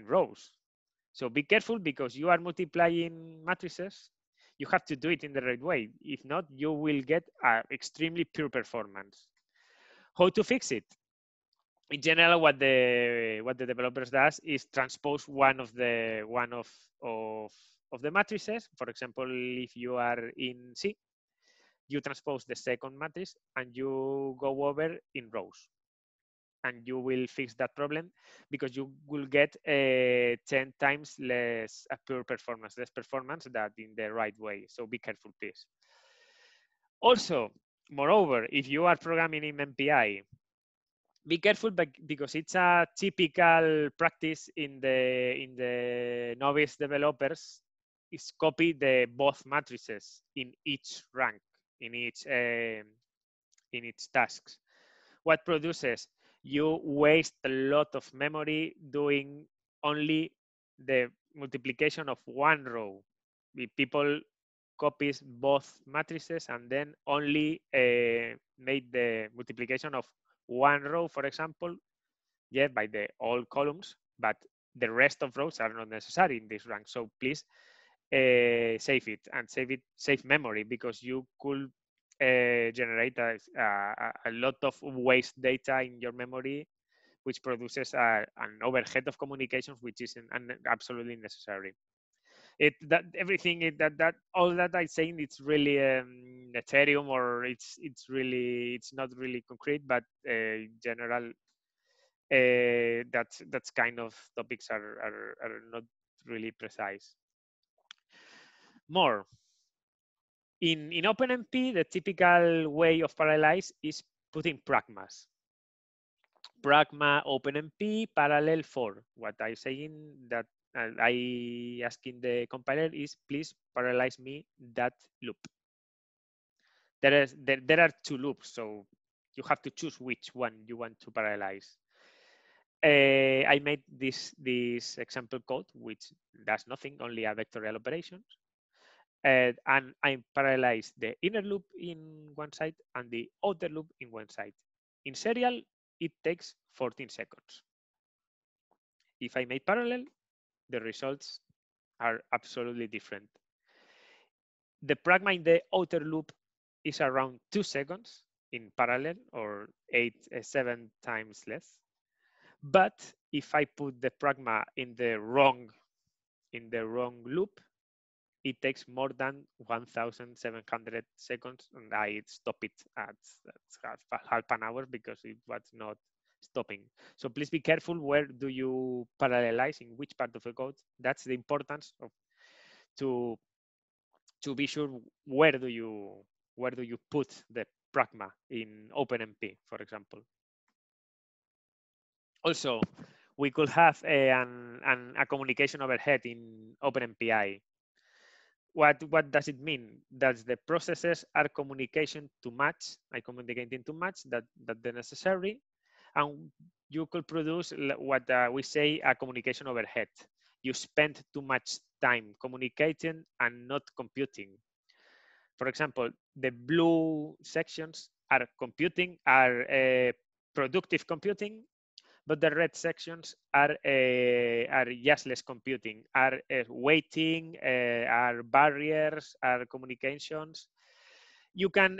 rows. So be careful, because you are multiplying matrices. You have to do it in the right way. If not, you will get extremely poor performance. How to fix it? In general, what the developers does is transpose one of the matrices. For example, if you are in C, you transpose the second matrix and you go over in rows, and you will fix that problem, because you will get 10 times less less performance than in the right way. So be careful, please. Also, moreover, if you are programming in MPI, be careful, because it's a typical practice in the novice developers, is copy both matrices in each rank, in its tasks. What produces? You waste a lot of memory doing only the multiplication of one row. If people copies both matrices and then only made the multiplication of one row, for example, by the all columns, but the rest of rows are not necessary in this rank. So please save it, and save memory, because you could generate a lot of waste data in your memory, which produces an overhead of communications, which is absolutely necessary. everything that all that I'm saying, it's really Ethereum, or it's not really concrete, but general. That's kind of topics are not really precise. More in OpenMP, the typical way of parallelize is putting pragmas. Pragma OpenMP parallel for. What I'm saying that I asking the compiler is, please parallelize me that loop. There are two loops, so you have to choose which one you want to parallelize. I made this example code which does nothing, only a vectorial operations, and I parallelize the inner loop in one side and the outer loop in one side. In serial, it takes 14 seconds. If I make parallel, the results are absolutely different. The pragma in the outer loop is around 2 seconds in parallel, or 7 times less. But if I put the pragma in the wrong loop, it takes more than 1,700 seconds, and I stop it at half an hour because it was not stopping. So please be careful, where do you parallelize, in which part of the code. That's the importance of to be sure where do you put the pragma in OpenMP, for example. Also, we could have a communication overhead in OpenMPI. What does it mean? That the processes are communicating too much that they're necessary, and you could produce what we say a communication overhead. You spend too much time communicating and not computing. For example, the blue sections are productive computing, but the red sections are useless computing, are waiting, are barriers, are communications. You can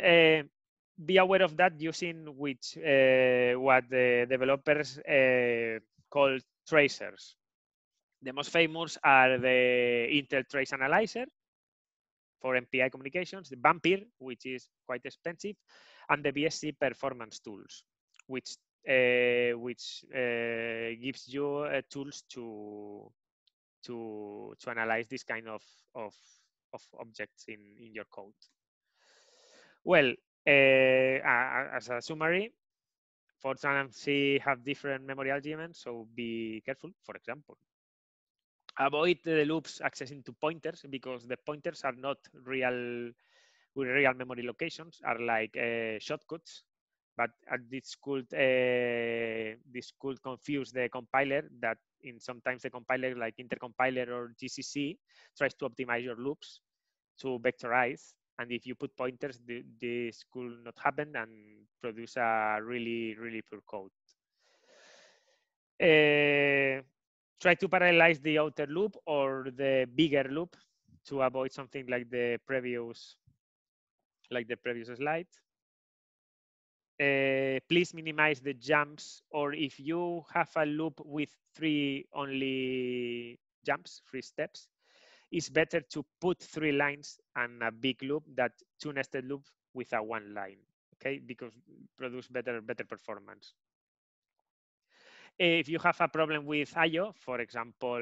be aware of that using what the developers call tracers. The most famous are the Intel Trace Analyzer for MPI communications, the Vampire, which is quite expensive, and the BSC performance tools, which gives you tools to analyze this kind of objects in your code. Well, as a summary, Fortran and C have different memory arguments, so be careful. For example, avoid the loops accessing to pointers, because the pointers are not real memory locations, are like shortcuts. But this could confuse the compiler, that sometimes the compiler, like Intercompiler or GCC, tries to optimize your loops to vectorize. And if you put pointers, this could not happen and produce a really, really poor code. Try to parallelize the outer loop or the bigger loop to avoid something like the previous slide. Please minimize the jumps, or if you have a loop with only jumps, 3 steps, it's better to put 3 lines and a big loop than 2 nested loops with a 1 line, okay? Because produce better performance. If you have a problem with I/O, for example,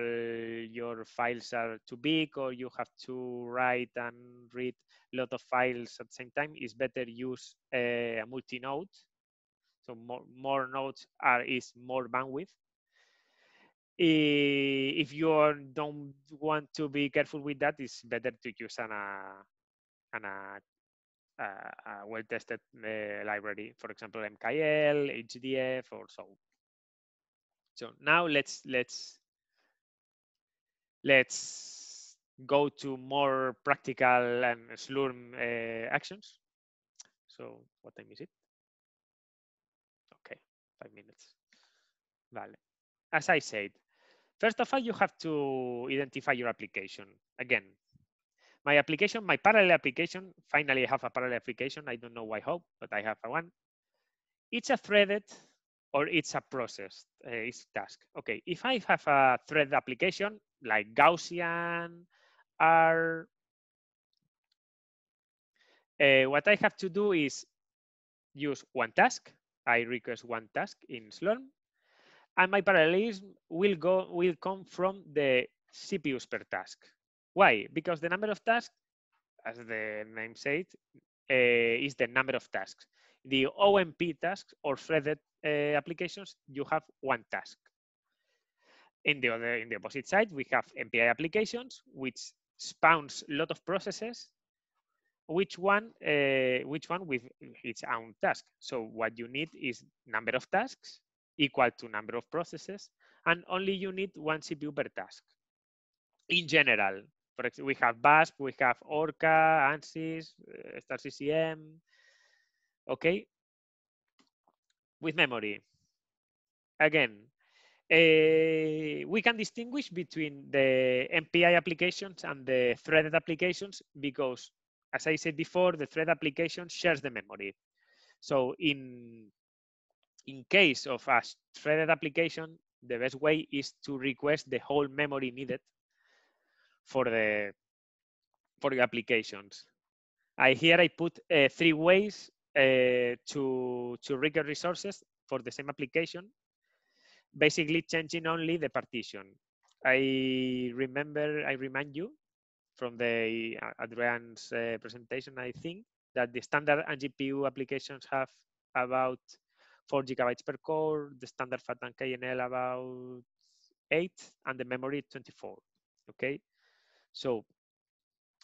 your files are too big, or you have to write and read a lot of files at the same time, it's better use a multi-node. So more nodes is more bandwidth. If you don't want to be careful with that, it's better to use a well-tested library, for example, MKL, HDF, or so. So now let's go to more practical and Slurm actions. So what time is it? Okay, 5 minutes. Vale. As I said, first of all, you have to identify your application. Again, my parallel application, finally I have a parallel application. I don't know why, how, but I have one. It's a threaded, or it's a processed it's task. Okay, if I have a thread application like Gaussian are, what I have to do is use one task. I request one task in Slurm, and my parallelism will come from the CPUs per task. Why? Because the number of tasks, as the name says, is the number of tasks. The OMP tasks or threaded applications, you have one task. In the opposite side, we have MPI applications, which spawns a lot of processes, which one with its own task. So what you need is number of tasks equal to number of processes, and only you need one CPU per task. In general, for example, we have BASP, we have Orca, ANSYS, StarCCM. Okay. With memory, again, we can distinguish between the MPI applications and the threaded applications because, as I said before, the thread application shares the memory. So in case of a threaded application, the best way is to request the whole memory needed for the applications. Here I put 3 ways to request resources for the same application, basically changing only the partition. I remind you from the Adrian's presentation, I think, that the standard GPU applications have about 4 gigabytes per core, the standard FAT and KNL about 8, and the memory 24. Okay, so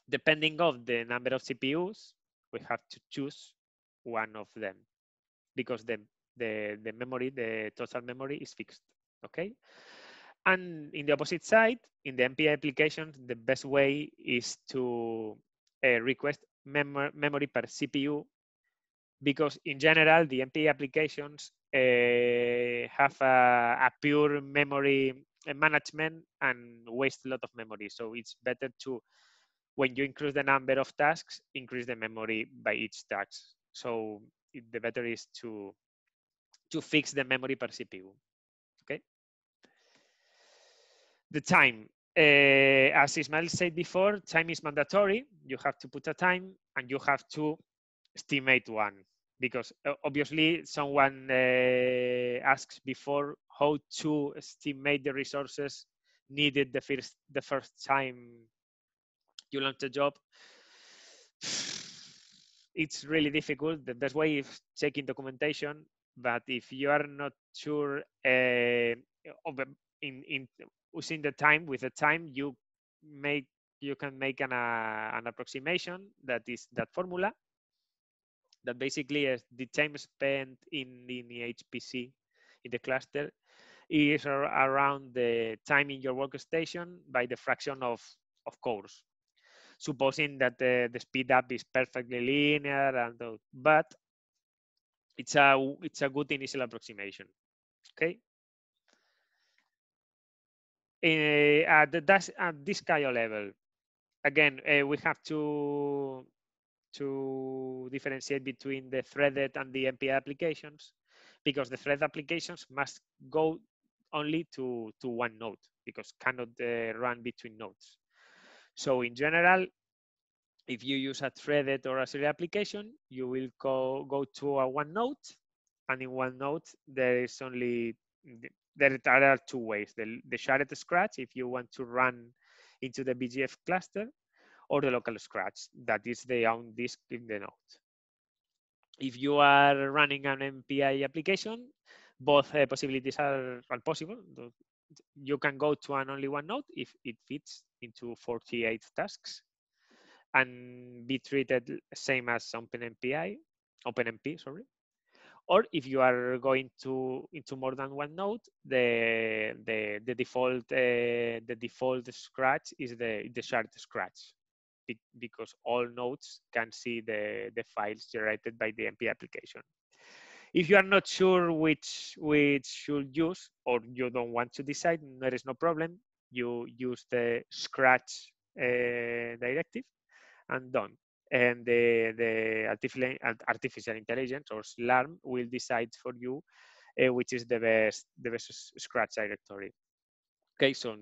depending on the number of CPUs, we have to choose one of them because the memory, the total memory is fixed. Okay, and in the opposite side, in the MPI applications, the best way is to request memory per CPU, because in general, the MPI applications have a pure memory management and waste a lot of memory. So it's better to, when you increase the number of tasks, increase the memory by each task. So the better is to fix the memory per CPU. Okay. The time, as Ismael said before, time is mandatory. You have to put a time and you have to estimate one, because obviously someone asks before how to estimate the resources needed the first time you launch a job. It's really difficult. The best way is checking documentation, but if you are not sure in using the time, with the time you can make an approximation, that is that formula that basically is the time spent in the HPC in the cluster is around the time in your workstation by the fraction of cores, supposing that the speed up is perfectly linear, but it's a good initial approximation. Okay. At this CAIO level, again, we have to differentiate between the threaded and the MPI applications, because the thread applications must go only to one node, because cannot run between nodes. So in general, if you use a threaded or a serial application, you will go to a one node, and in one node there are 2 ways: the shared scratch, if you want to run into the BGF cluster, or the local scratch, that is the own disk in the node. If you are running an MPI application, both possibilities are possible. You can go to only one node if it fits into 48 tasks and be treated same as OpenMP, sorry. Or if you are going into more than one node, the default scratch is the shared scratch, because all nodes can see the files generated by the MPI application. If you are not sure which should use, or you don't want to decide, there is no problem. You use the scratch directive and done. And the artificial intelligence, or SLARM, will decide for you which is the best scratch directory. Okay, so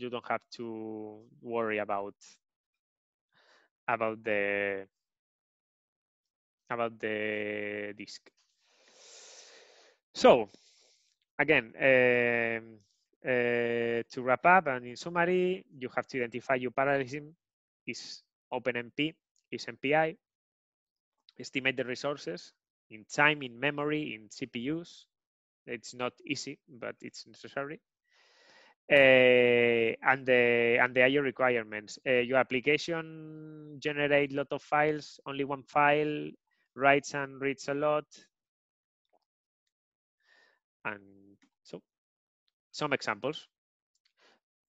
you don't have to worry about the disk. So again, to wrap up and in summary, you have to identify your parallelism is OpenMP, is MPI, estimate the resources in time, in memory, in CPUs. It's not easy, but it's necessary. And the IO requirements. Your application generate a lot of files, only one file, writes and reads a lot. And so some examples.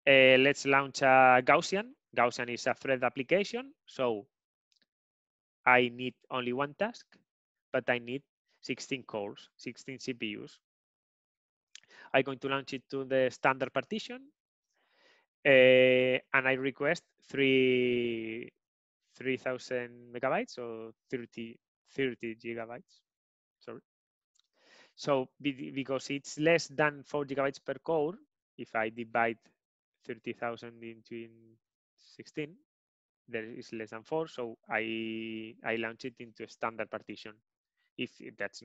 Let's launch a Gaussian. Gaussian is a thread application. So I need only one task, but I need 16 cores, 16 CPUs. I'm going to launch it to the standard partition. And I request 3,000 megabytes or 30 gigabytes. Sorry. So because it's less than 4 gigabytes per core, if I divide 30,000 into 16, there is less than 4. So I launch it into a standard partition. If it's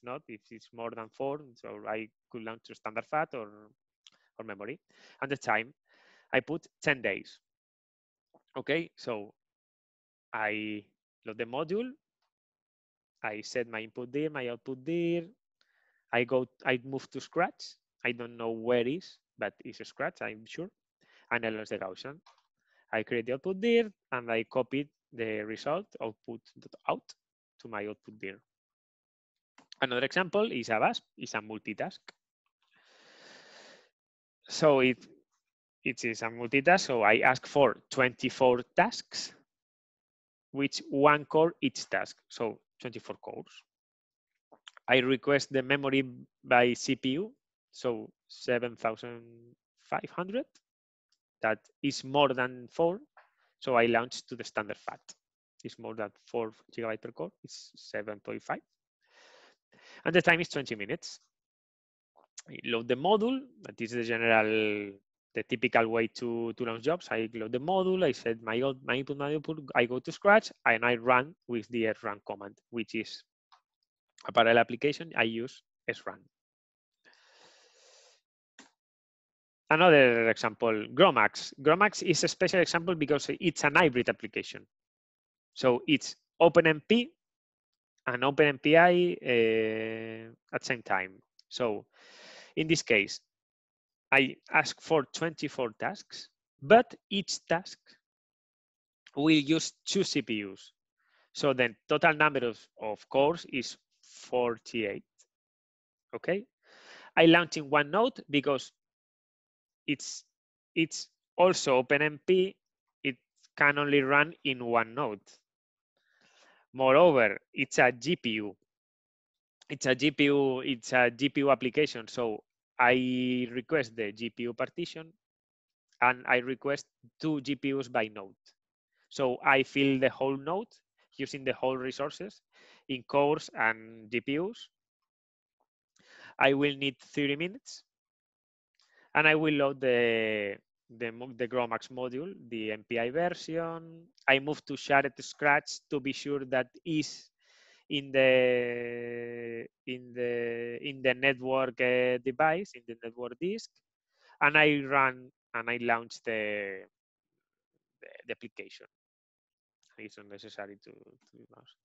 not, if it's more than 4, so I could launch to standard FAT or memory. And the time, I put 10 days. Okay, so I load the module. I set my input there, my output there. I move to Scratch. I don't know where it is, but it's a Scratch, I'm sure. And I launch the Gaussian. I create the output there, and I copied the result output.out to my output there. Another example is a VASP, it's a multitask. So it is a multitask, so I ask for 24 tasks, which one core each task, so 24 cores. I request the memory by CPU, so 7,500. That is more than 4, so I launch to the standard FAT. It's more than 4 gigabytes per core, it's 7.5. And the time is 20 minutes. I load the module, that is the typical way to launch jobs. I load the module, I set my input, my output, I go to Scratch, and I run with the srun command, which is a parallel application. I use srun. Another example, GROMACS. GROMACS is a special example because it's an hybrid application. So it's OpenMP and OpenMPI at the same time. So in this case, I ask for 24 tasks, but each task will use 2 CPUs. So the total number of cores is 48. Okay. I launch in one node because it's also OpenMP. It can only run in one node. Moreover, it's a GPU. It's a GPU application. So I request the GPU partition, and I request 2 GPUs by node. So I fill the whole node using the whole resources in cores and GPUs. I will need 30 minutes, and I will load the GROMACS module, the MPI version. I move to shared Scratch to be sure that is in the network device, in the network disk, and I run and I launch the application. It's unnecessary to launch.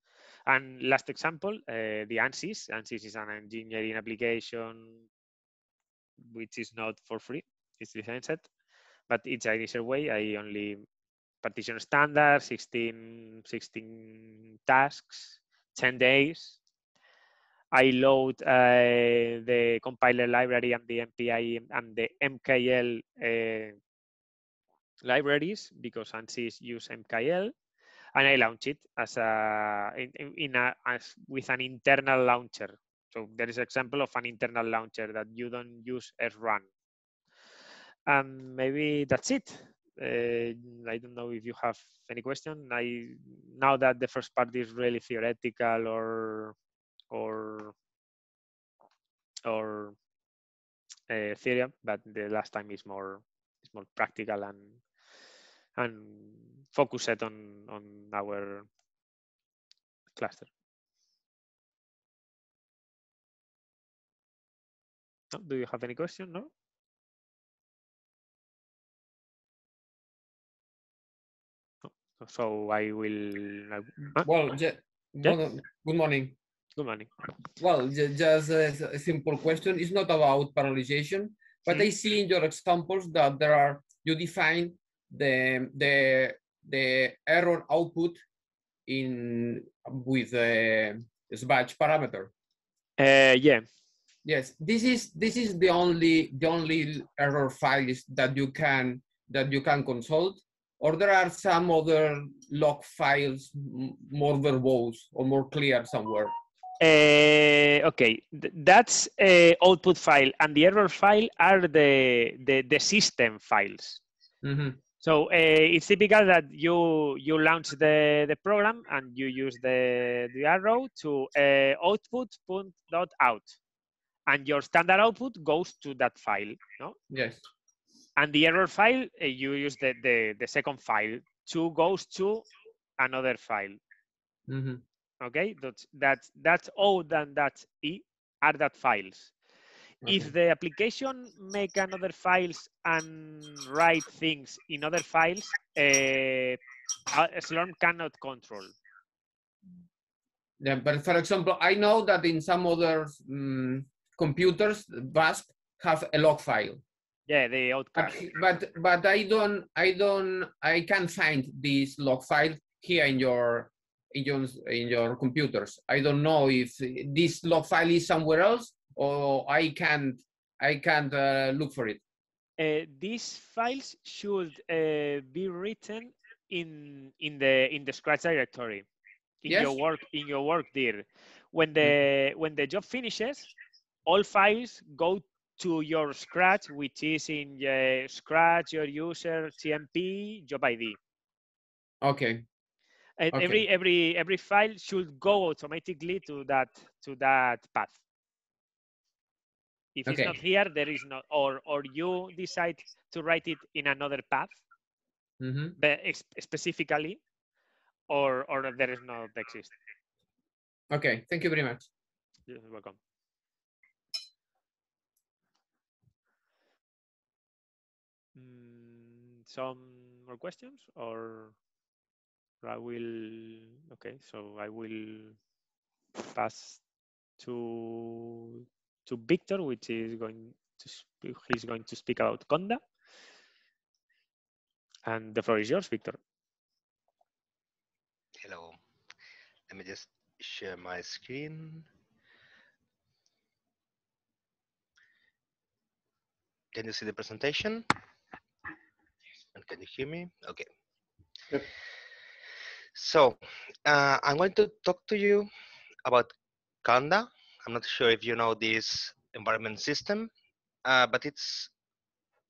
And last example, the ANSYS. ANSYS is an engineering application which is not for free. It's licensed, but it's a easier way. I only partition standard, 16 tasks, 10 days. I load the compiler library and the MPI and the MKL libraries because ANSYS use MKL, and I launch it as with an internal launcher. So there is an example of an internal launcher that you don't use srun. Maybe that's it. I don't know if you have any question. Now that the first part is really theoretical or Ethereum, but the last time is more practical and focused on our cluster. No? Do you have any question? No. So I will. Well, yeah. good morning. Good morning. Well, just a simple question. It's not about parallelization, but I see in your examples that you define the error output with a batch parameter. Yeah. Yes, this is the only error files that you can consult, or there are some other log files more verbose or more clear somewhere. Okay, that's output file, and the error file are the system files. Mm-hmm. So it's typical that you launch the program and you use the arrow to output.out, and your standard output goes to that file. No. Yes. And the error file, you use the second file to goes to another file. Mm-hmm. Okay, that's O and that's E are that files. Okay. If the application make another files and write things in other files, Slurm cannot control. Yeah, but for example, I know that in some other computers, VASP have a log file. Yeah, the outcome. But I can't find this log file here in your computers. I don't know if this log file is somewhere else, or I can't look for it. These files should be written in the Scratch directory in your work dir. When the job finishes, all files go to your Scratch, which is in Scratch, your user, TMP, job ID. Okay. And okay. every file should go automatically to that path. If it's not here, there is not, or you decide to write it in another path, but specifically, or there is not exist. Okay, thank you very much. You're welcome. Some more questions, or I will. Okay, so I will pass to Victor, which is going to he's going to speak about Conda. And the floor is yours, Victor. Hello. Let me just share my screen. Can you see the presentation? And can you hear me? Okay. Yep. So I'm going to talk to you about Conda. I'm not sure if you know this environment system, but it's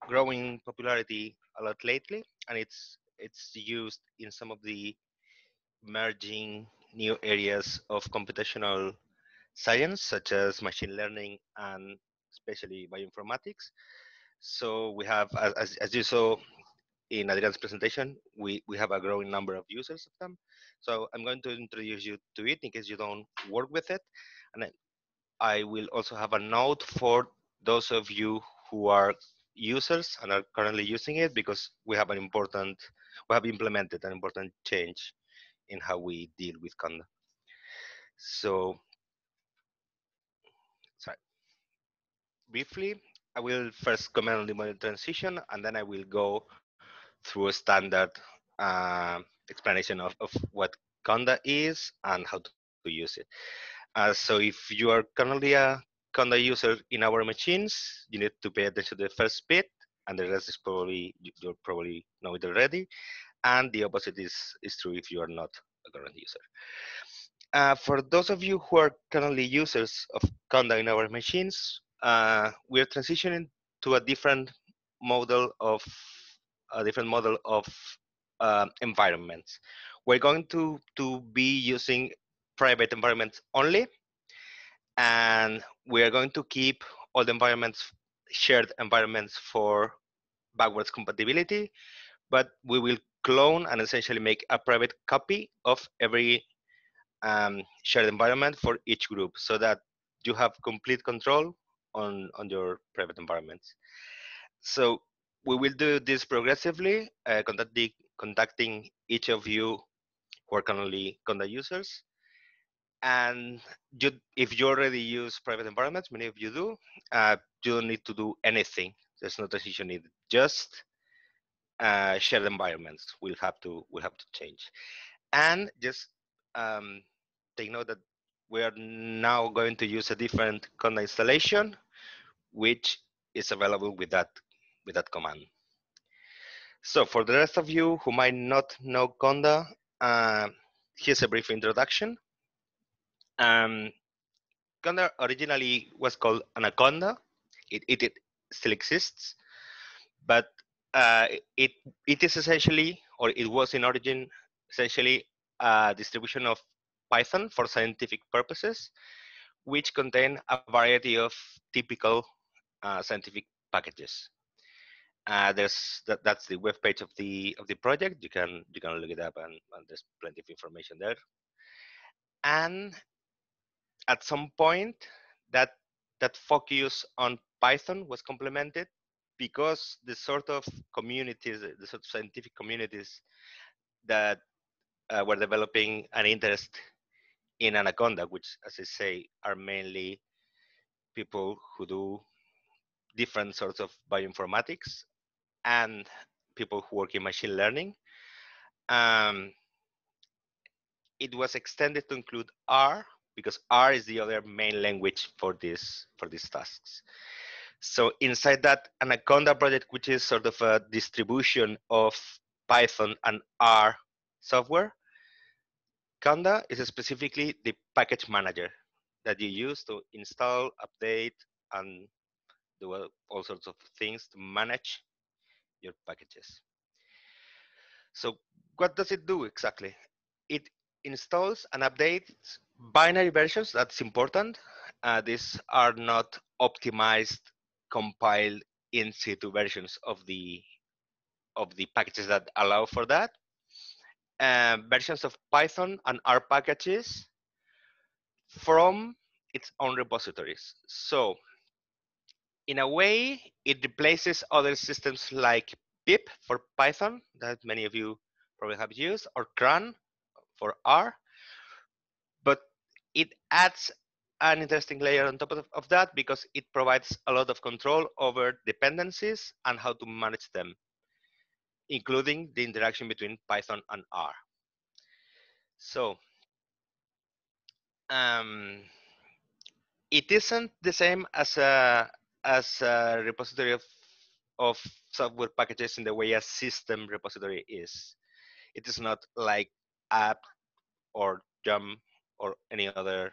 growing popularity a lot lately, and it's used in some of the emerging new areas of computational science, such as machine learning and especially bioinformatics. So we have, as you saw in Adrian's presentation, we have a growing number of users of them. So I'm going to introduce you to it in case you don't work with it. And I will also have a note for those of you who are users and are currently using it, because we have implemented an important change in how we deal with Conda. So, sorry. Briefly, I will first comment on the model transition, and then I will go through a standard explanation of what Conda is and how to use it. So if you are currently a Conda user in our machines, you need to pay attention to the first bit, and the rest is you'll probably know it already. And the opposite is true if you are not a current user. For those of you who are currently users of Conda in our machines, we are transitioning to a different model of environments. We're going to be using private environments only, and we are going to keep all the environments shared environments for backwards compatibility, but we will clone and essentially make a private copy of every shared environment for each group, so that you have complete control on your private environments. So we will do this progressively, contacting each of you who are currently Conda users. And if you already use private environments, many of you do, you don't need to do anything. There's no transition needed. Just shared environments will have to change. And just take note that we are now going to use a different Conda installation, which is available with that command. So for the rest of you who might not know Conda, here's a brief introduction. Conda originally was called Anaconda. It still exists, but it is essentially, or it was in origin, essentially a distribution of Python for scientific purposes, which contain a variety of typical scientific packages. That's the web page of the project. You can look it up, and there's plenty of information there. And at some point, that focus on Python was complemented, because the sort of communities, the sort of scientific communities that were developing an interest in Anaconda, which, as I say, are mainly people who do different sorts of bioinformatics and people who work in machine learning. It was extended to include R, because R is the other main language for these tasks. So inside that Anaconda project, which is sort of a distribution of Python and R software, Conda is specifically the package manager that you use to install, update, and do all sorts of things to manage your packages. So what does it do exactly? It installs and updates binary versions. That's important. These are not optimized, compiled in situ versions of the packages that allow for that. Versions of Python and R packages from its own repositories. So in a way, it replaces other systems like pip for Python that many of you probably have used, or cran for R, but it adds an interesting layer on top of that, because it provides a lot of control over dependencies and how to manage them, including the interaction between Python and R. So it isn't the same as a repository of software packages in the way a system repository is. It is not like app or Yum or any other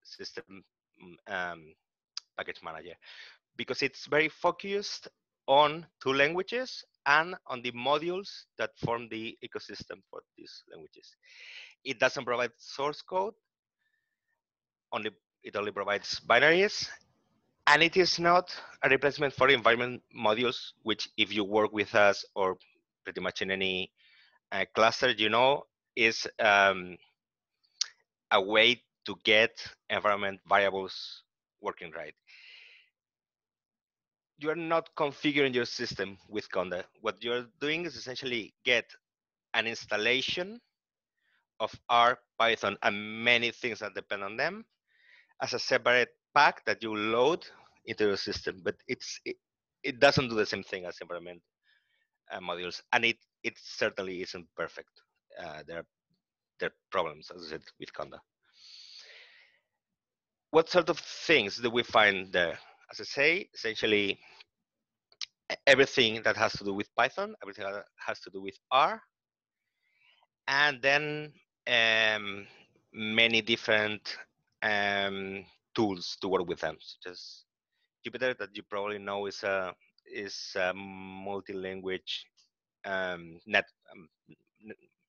system package manager, because it's very focused on two languages and on the modules that form the ecosystem for these languages. It doesn't provide source code, it only provides binaries, and it is not a replacement for environment modules, which, if you work with us or pretty much in any cluster, you know, is a way to get environment variables working right. You are not configuring your system with Conda. What you're doing is essentially get an installation of R, Python, and many things that depend on them as a separate pack that you load into your system. But it doesn't do the same thing as environment modules, and it certainly isn't perfect. There are problems, as I said, with Conda. What sort of things do we find there? As I say, essentially everything that has to do with Python, everything that has to do with R, and then many different tools to work with them, such as Jupyter, that you probably know is a multi-language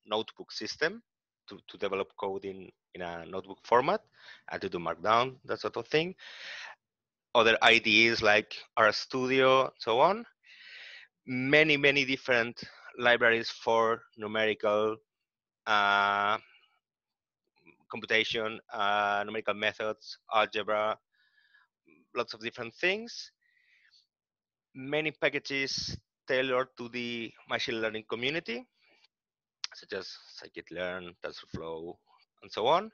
notebook system to develop code in a notebook format and to do markdown, that sort of thing. other IDEs like RStudio, so on. Many different libraries for numerical computation, numerical methods, algebra, lots of different things. Many packages tailored to the machine learning community, such as scikit-learn, TensorFlow, and so on.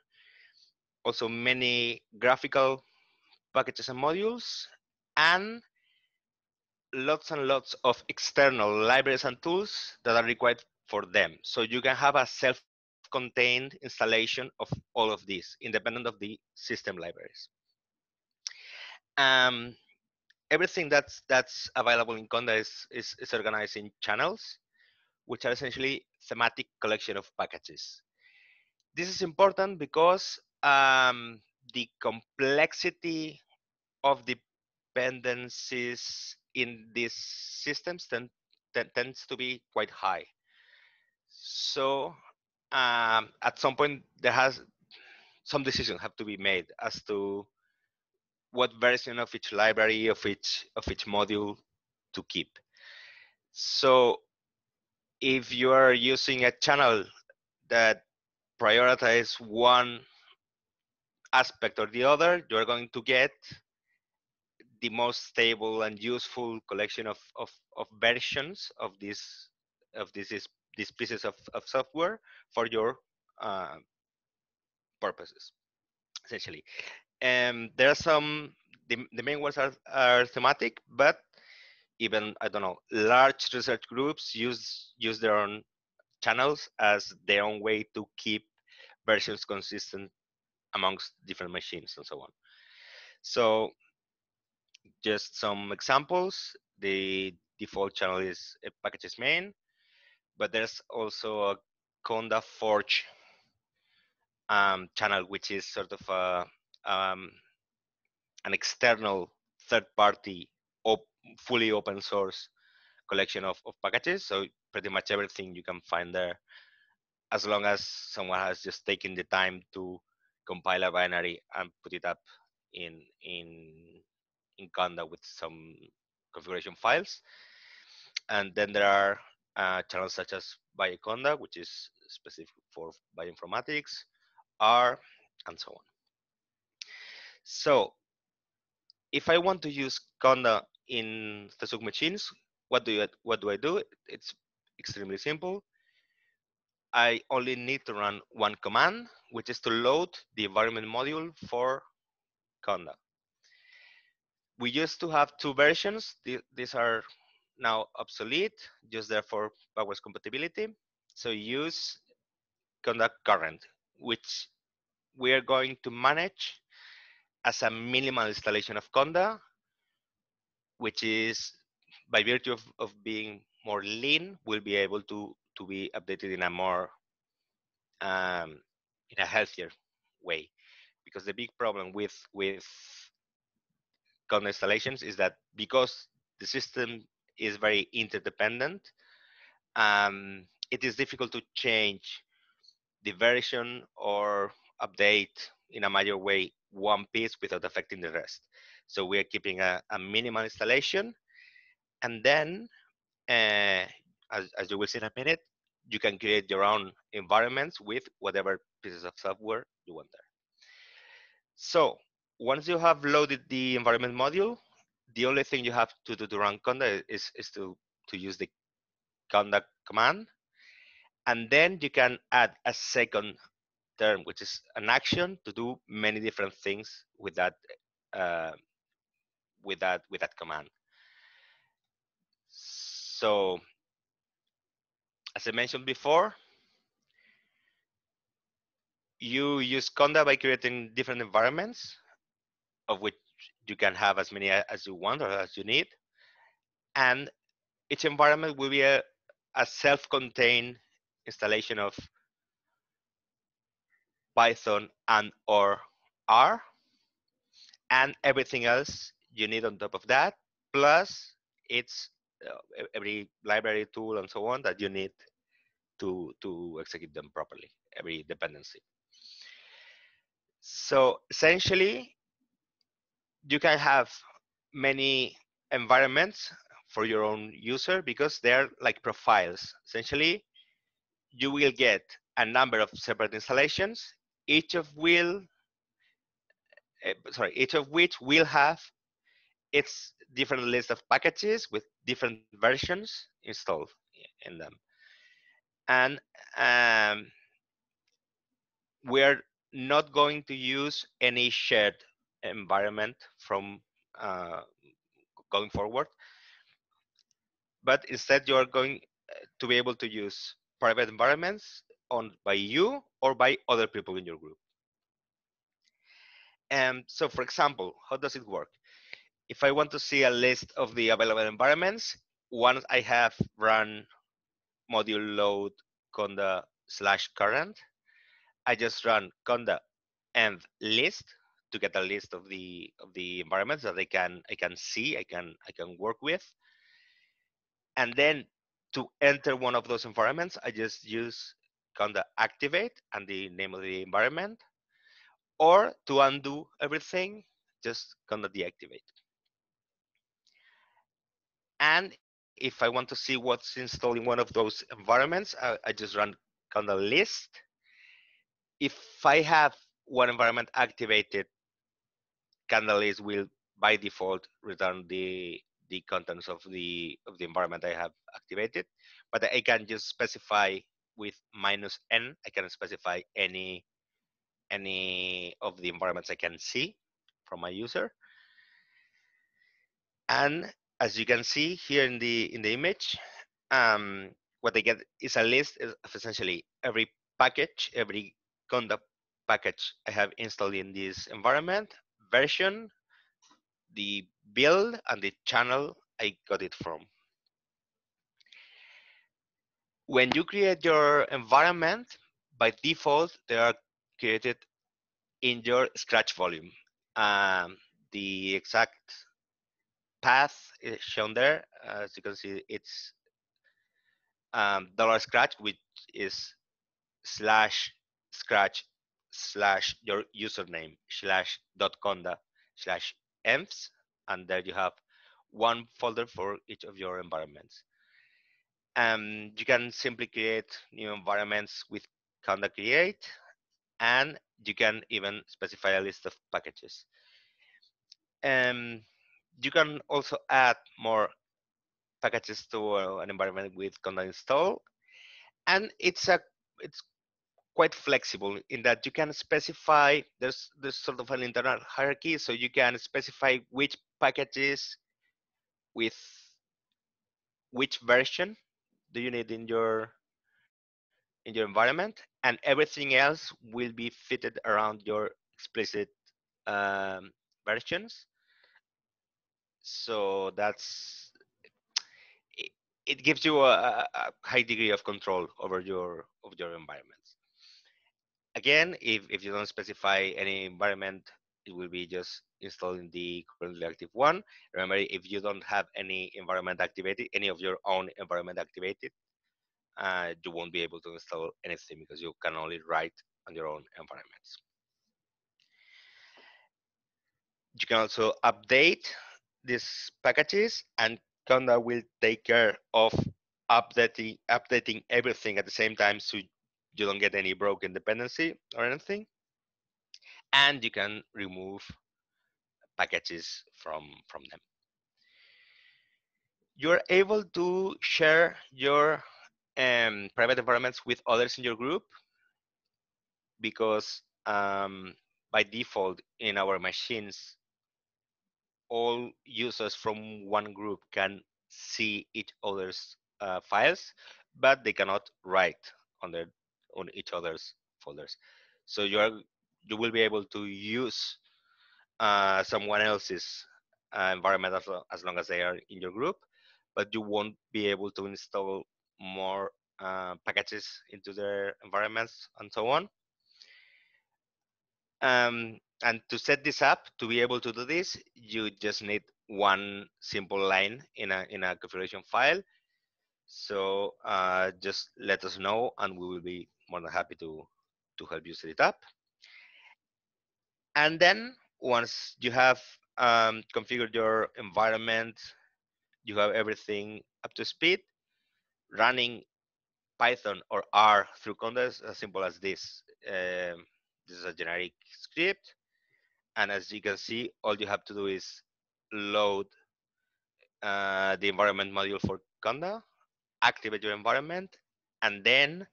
Also many graphical packages and modules, and lots and lots of external libraries and tools that are required for them. So you can have a self-contained installation of all of these, independent of the system libraries. Everything that's available in Conda is organized in channels, which are essentially thematic collection of packages. This is important because the complexity of dependencies in these systems tends to be quite high. So at some point, some decisions have to be made as to what version of each library, of each module to keep. So if you are using a channel that prioritize one aspect or the other, you're going to get the most stable and useful collection of versions of these pieces of software for your purposes, essentially. There are some, the main ones are thematic, but even, I don't know, large research groups use their own channels as their own way to keep versions consistent amongst different machines and so on. So just some examples. The default channel is a packages main, but there's also a Conda Forge channel, which is sort of an external third-party fully open source collection of packages. So pretty much everything you can find there, as long as someone has just taken the time to compile a binary and put it up in Conda with some configuration files. And then there are channels such as Bioconda, which is specific for bioinformatics, R, and so on. So if I want to use Conda in Tesuk machines, what do I do? It's extremely simple. I only need to run one command, which is to load the environment module for Conda. We used to have two versions. These are now obsolete, just there for backwards compatibility. So use Conda current, which we are going to manage as a minimal installation of Conda, which is, by virtue of being more lean, will be able to be updated in a more in a healthier way. Because the big problem with Conda installations is that because the system is very interdependent, it is difficult to change the version or update in a major way one piece without affecting the rest. So we are keeping a minimal installation, and then as you will see in a minute, you can create your own environments with whatever pieces of software you want there. So once you have loaded the environment module, the only thing you have to do to run Conda is to use the Conda command, and then you can add a second term, which is an action to do many different things with that command. So as I mentioned before, you use Conda by creating different environments, of which you can have as many as you want or as you need. And each environment will be a self-contained installation of Python and or R, and everything else you need on top of that, plus it's every library, tool, and so on that you need to execute them properly, every dependency. So essentially, you can have many environments for your own user because they're like profiles. Essentially, you will get a number of separate installations, each of each of which will have its different list of packages with different versions installed in them. And we're not going to use any shared environment from going forward, but instead you're going to be able to use private environments owned by you or by other people in your group. And so, for example, how does it work? If I want to see a list of the available environments, once I have run module load conda /current, I just run conda env list to get a list of the environments that I can see, I can work with. And then to enter one of those environments, I just use conda activate and the name of the environment, or to undo everything, just conda deactivate. And if I want to see what's installed in one of those environments, I just run conda list. If I have one environment activated, conda list will by default return the contents of the environment I have activated. But I can just specify with -n. I can specify any of the environments I can see from my user. And as you can see here in the image, what I get is a list of essentially every package, every conda package I have installed in this environment, version, the build, and the channel I got it from. When you create your environment, by default, they are created in your Scratch volume. The exact path is shown there. As you can see, it's $scratch, which is /scratch/ your username /conda/envs, and there you have one folder for each of your environments. You can simply create new environments with conda create, and you can even specify a list of packages. You can also add more packages to an environment with conda install, and it's quite flexible in that you can specify, there's sort of an internal hierarchy, so you can specify which packages with which version do you need in your environment, and everything else will be fitted around your explicit versions. So it gives you a high degree of control over your environments. Again, if you don't specify any environment, it will be just installing the currently active one. Remember, if you don't have any environment activated, any of your own environment activated, you won't be able to install anything because you can only write on your own environments. You can also update these packages, and Conda will take care of updating everything at the same time, so you don't get any broken dependency or anything. And you can remove packages from them. You're able to share your private environments with others in your group, because by default in our machines, all users from one group can see each other's files, but they cannot write on each other's folders. So you will be able to use someone else's environment as long as they are in your group, but you won't be able to install more packages into their environments and so on. And to set this up, to be able to do this, you just need one simple line in a configuration file. So just let us know, and we will be more than happy to help you set it up. And then once you have configured your environment, you have everything up to speed, running Python or R through Conda is as simple as this. This is a generic script, and as you can see, all you have to do is load the environment module for Conda, activate your environment, and then,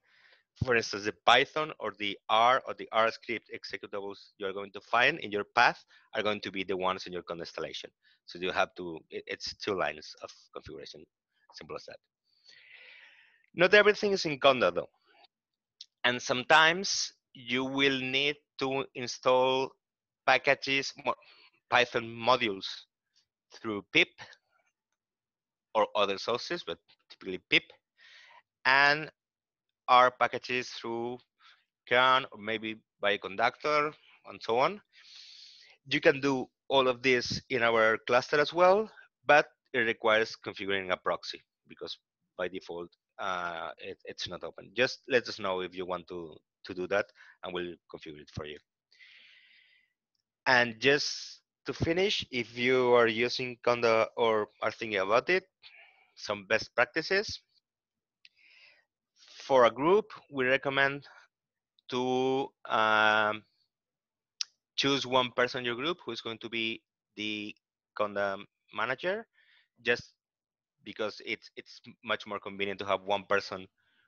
for instance, the Python or the R script executables you're going to find in your path are going to be the ones in your Conda installation. So you have to, it's 2 lines of configuration, simple as that. Not everything is in Conda though. And sometimes you will need to install packages, Python modules through pip or other sources, but typically pip, and R packages through Kern or maybe Bioconductor and so on. You can do all of this in our cluster as well, but it requires configuring a proxy because by default it's not open. Just let us know if you want to do that, and we'll configure it for you. And just to finish, if you are using Conda or are thinking about it, some best practices. For a group, we recommend to choose one person in your group who is going to be the Conda manager, just because it's much more convenient to have one person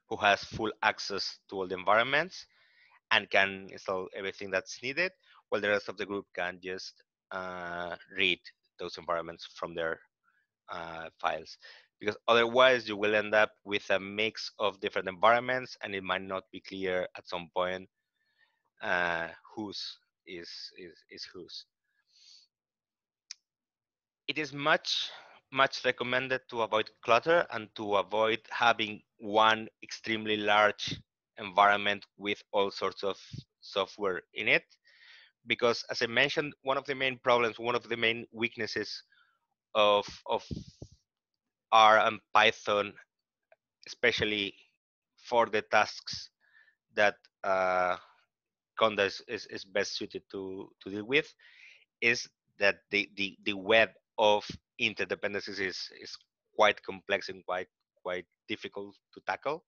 who has full access to all the environments and can install everything that's needed, while the rest of the group can just read those environments from their files. Because otherwise you will end up with a mix of different environments, and it might not be clear at some point whose is whose. It is much recommended to avoid clutter and to avoid having one extremely large environment with all sorts of software in it, because as I mentioned, one of the main problems, one of the main weaknesses of R and Python, especially for the tasks that Conda is best suited to deal with, is that the web of interdependencies is quite complex and quite difficult to tackle.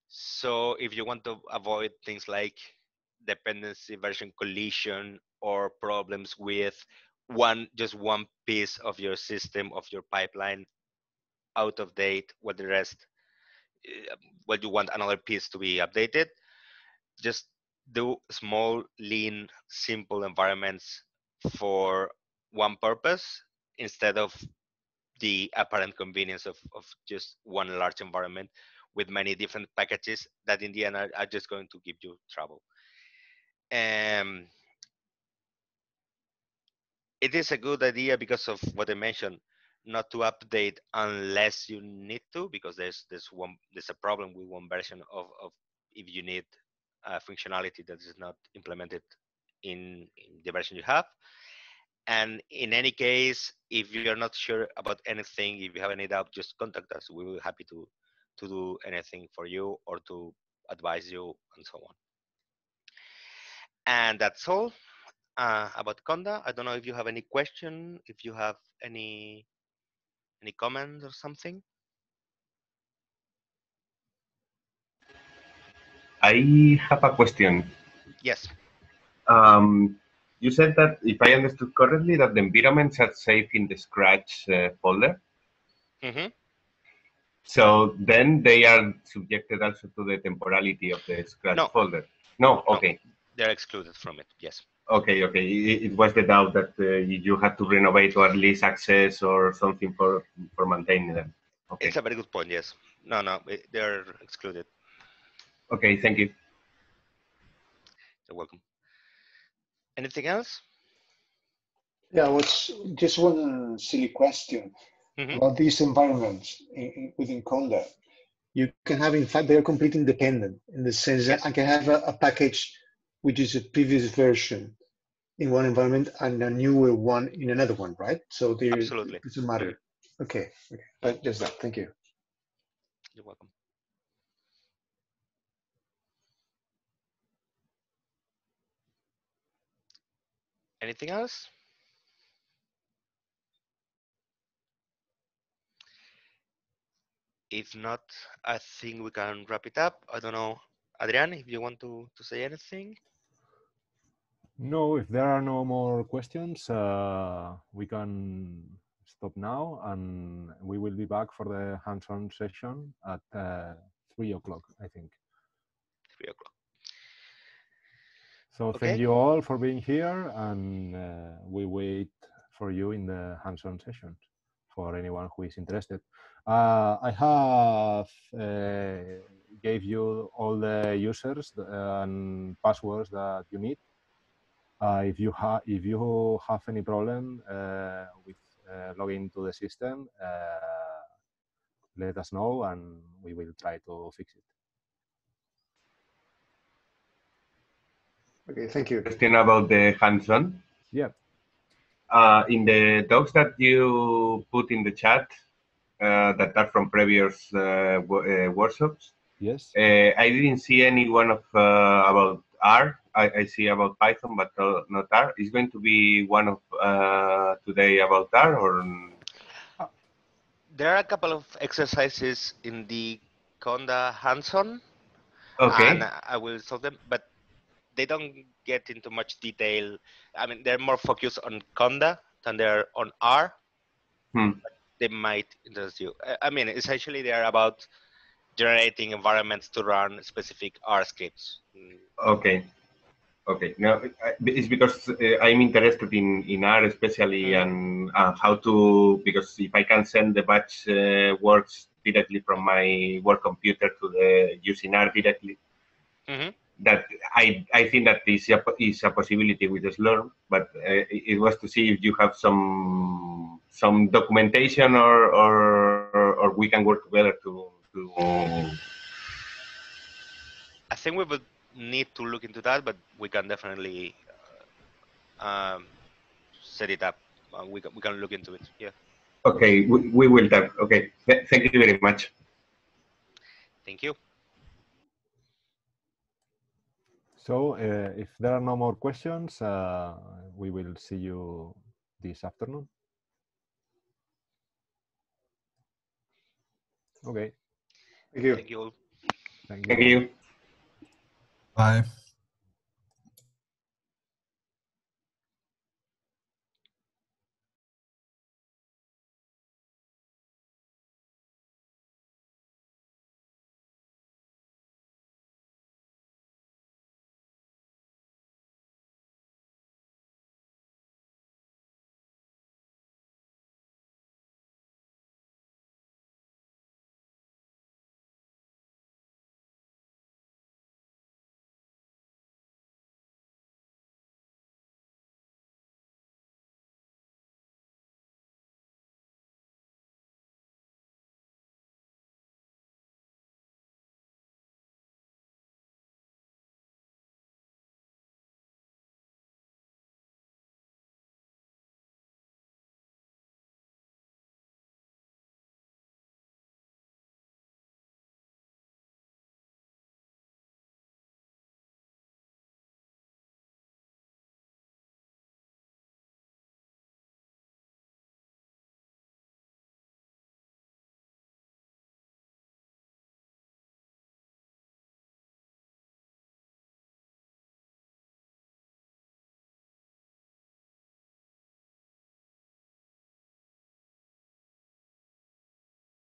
So if you want to avoid things like dependency version collision or problems with just one piece of your system, of your pipeline out of date, while the rest, well, you want another piece to be updated, just do small, lean, simple environments for one purpose instead of the apparent convenience of just one large environment with many different packages that in the end are just going to give you trouble. It is a good idea because of what I mentioned, not to update unless you need to, because there's a problem with one version of if you need functionality that is not implemented in the version you have. And in any case, if you're not sure about anything, if you have any doubt, just contact us. We will be happy to do anything for you or to advise you and so on. And that's all about Conda. I don't know if you have any question, if you have any comments or something. I have a question. Yes. You said that, if I understood correctly, that the environments are safe in the Scratch folder. Mm-hmm. So then they are subjected also to the temporality of the Scratch folder. No, okay. No, they're excluded from it. Yes. Okay. It was the doubt that you had to renovate or at least access or something for maintaining them. Okay. It's a very good point. Yes. No, they're excluded. Okay. Thank you. You're welcome. Anything else? Yeah, what's just one silly question about these environments within Conda. You can have, in fact, they are completely independent in the sense that I can have a package which is a previous version in one environment and a newer one in another one, right? So Absolutely. It doesn't matter. Okay. But just that. Thank you. You're welcome. Anything else? If not, I think we can wrap it up. I don't know, Adrian, if you want to say anything. No, if there are no more questions, we can stop now, and we will be back for the hands-on session at 3 o'clock, I think. 3 o'clock. So Okay. thank you all for being here, and we wait for you in the hands-on session for anyone who is interested. I have gave you all the users and passwords that you need. If you have any problem with logging to the system, let us know and we will try to fix it. Okay, thank you. Question about the hands-on. Yeah. In the docs that you put in the chat that are from previous workshops, Yes. I didn't see any one of about R. I see about Python, but not R. Is going to be one of today about R, or? There are a couple of exercises in the Conda hands-on, Okay. and I will solve them, but they don't get into much detail. I mean, they're more focused on Conda than they're on R. They might interest you. I mean, essentially, they are about generating environments to run specific R scripts. Okay. Okay. Now it's because I'm interested in R especially, and how to, because if I can send the batch works directly from my work computer to the using R directly, that I think that is a possibility with Slurm, but it was to see if you have some documentation or we can work together to. I think we would need to look into that, but we can definitely set it up. We can look into it. Yeah. Okay, we will talk. Okay, thank you very much. Thank you. So if there are no more questions, we will see you this afternoon. Okay. Thank you. Thank you all. Thank you. Bye.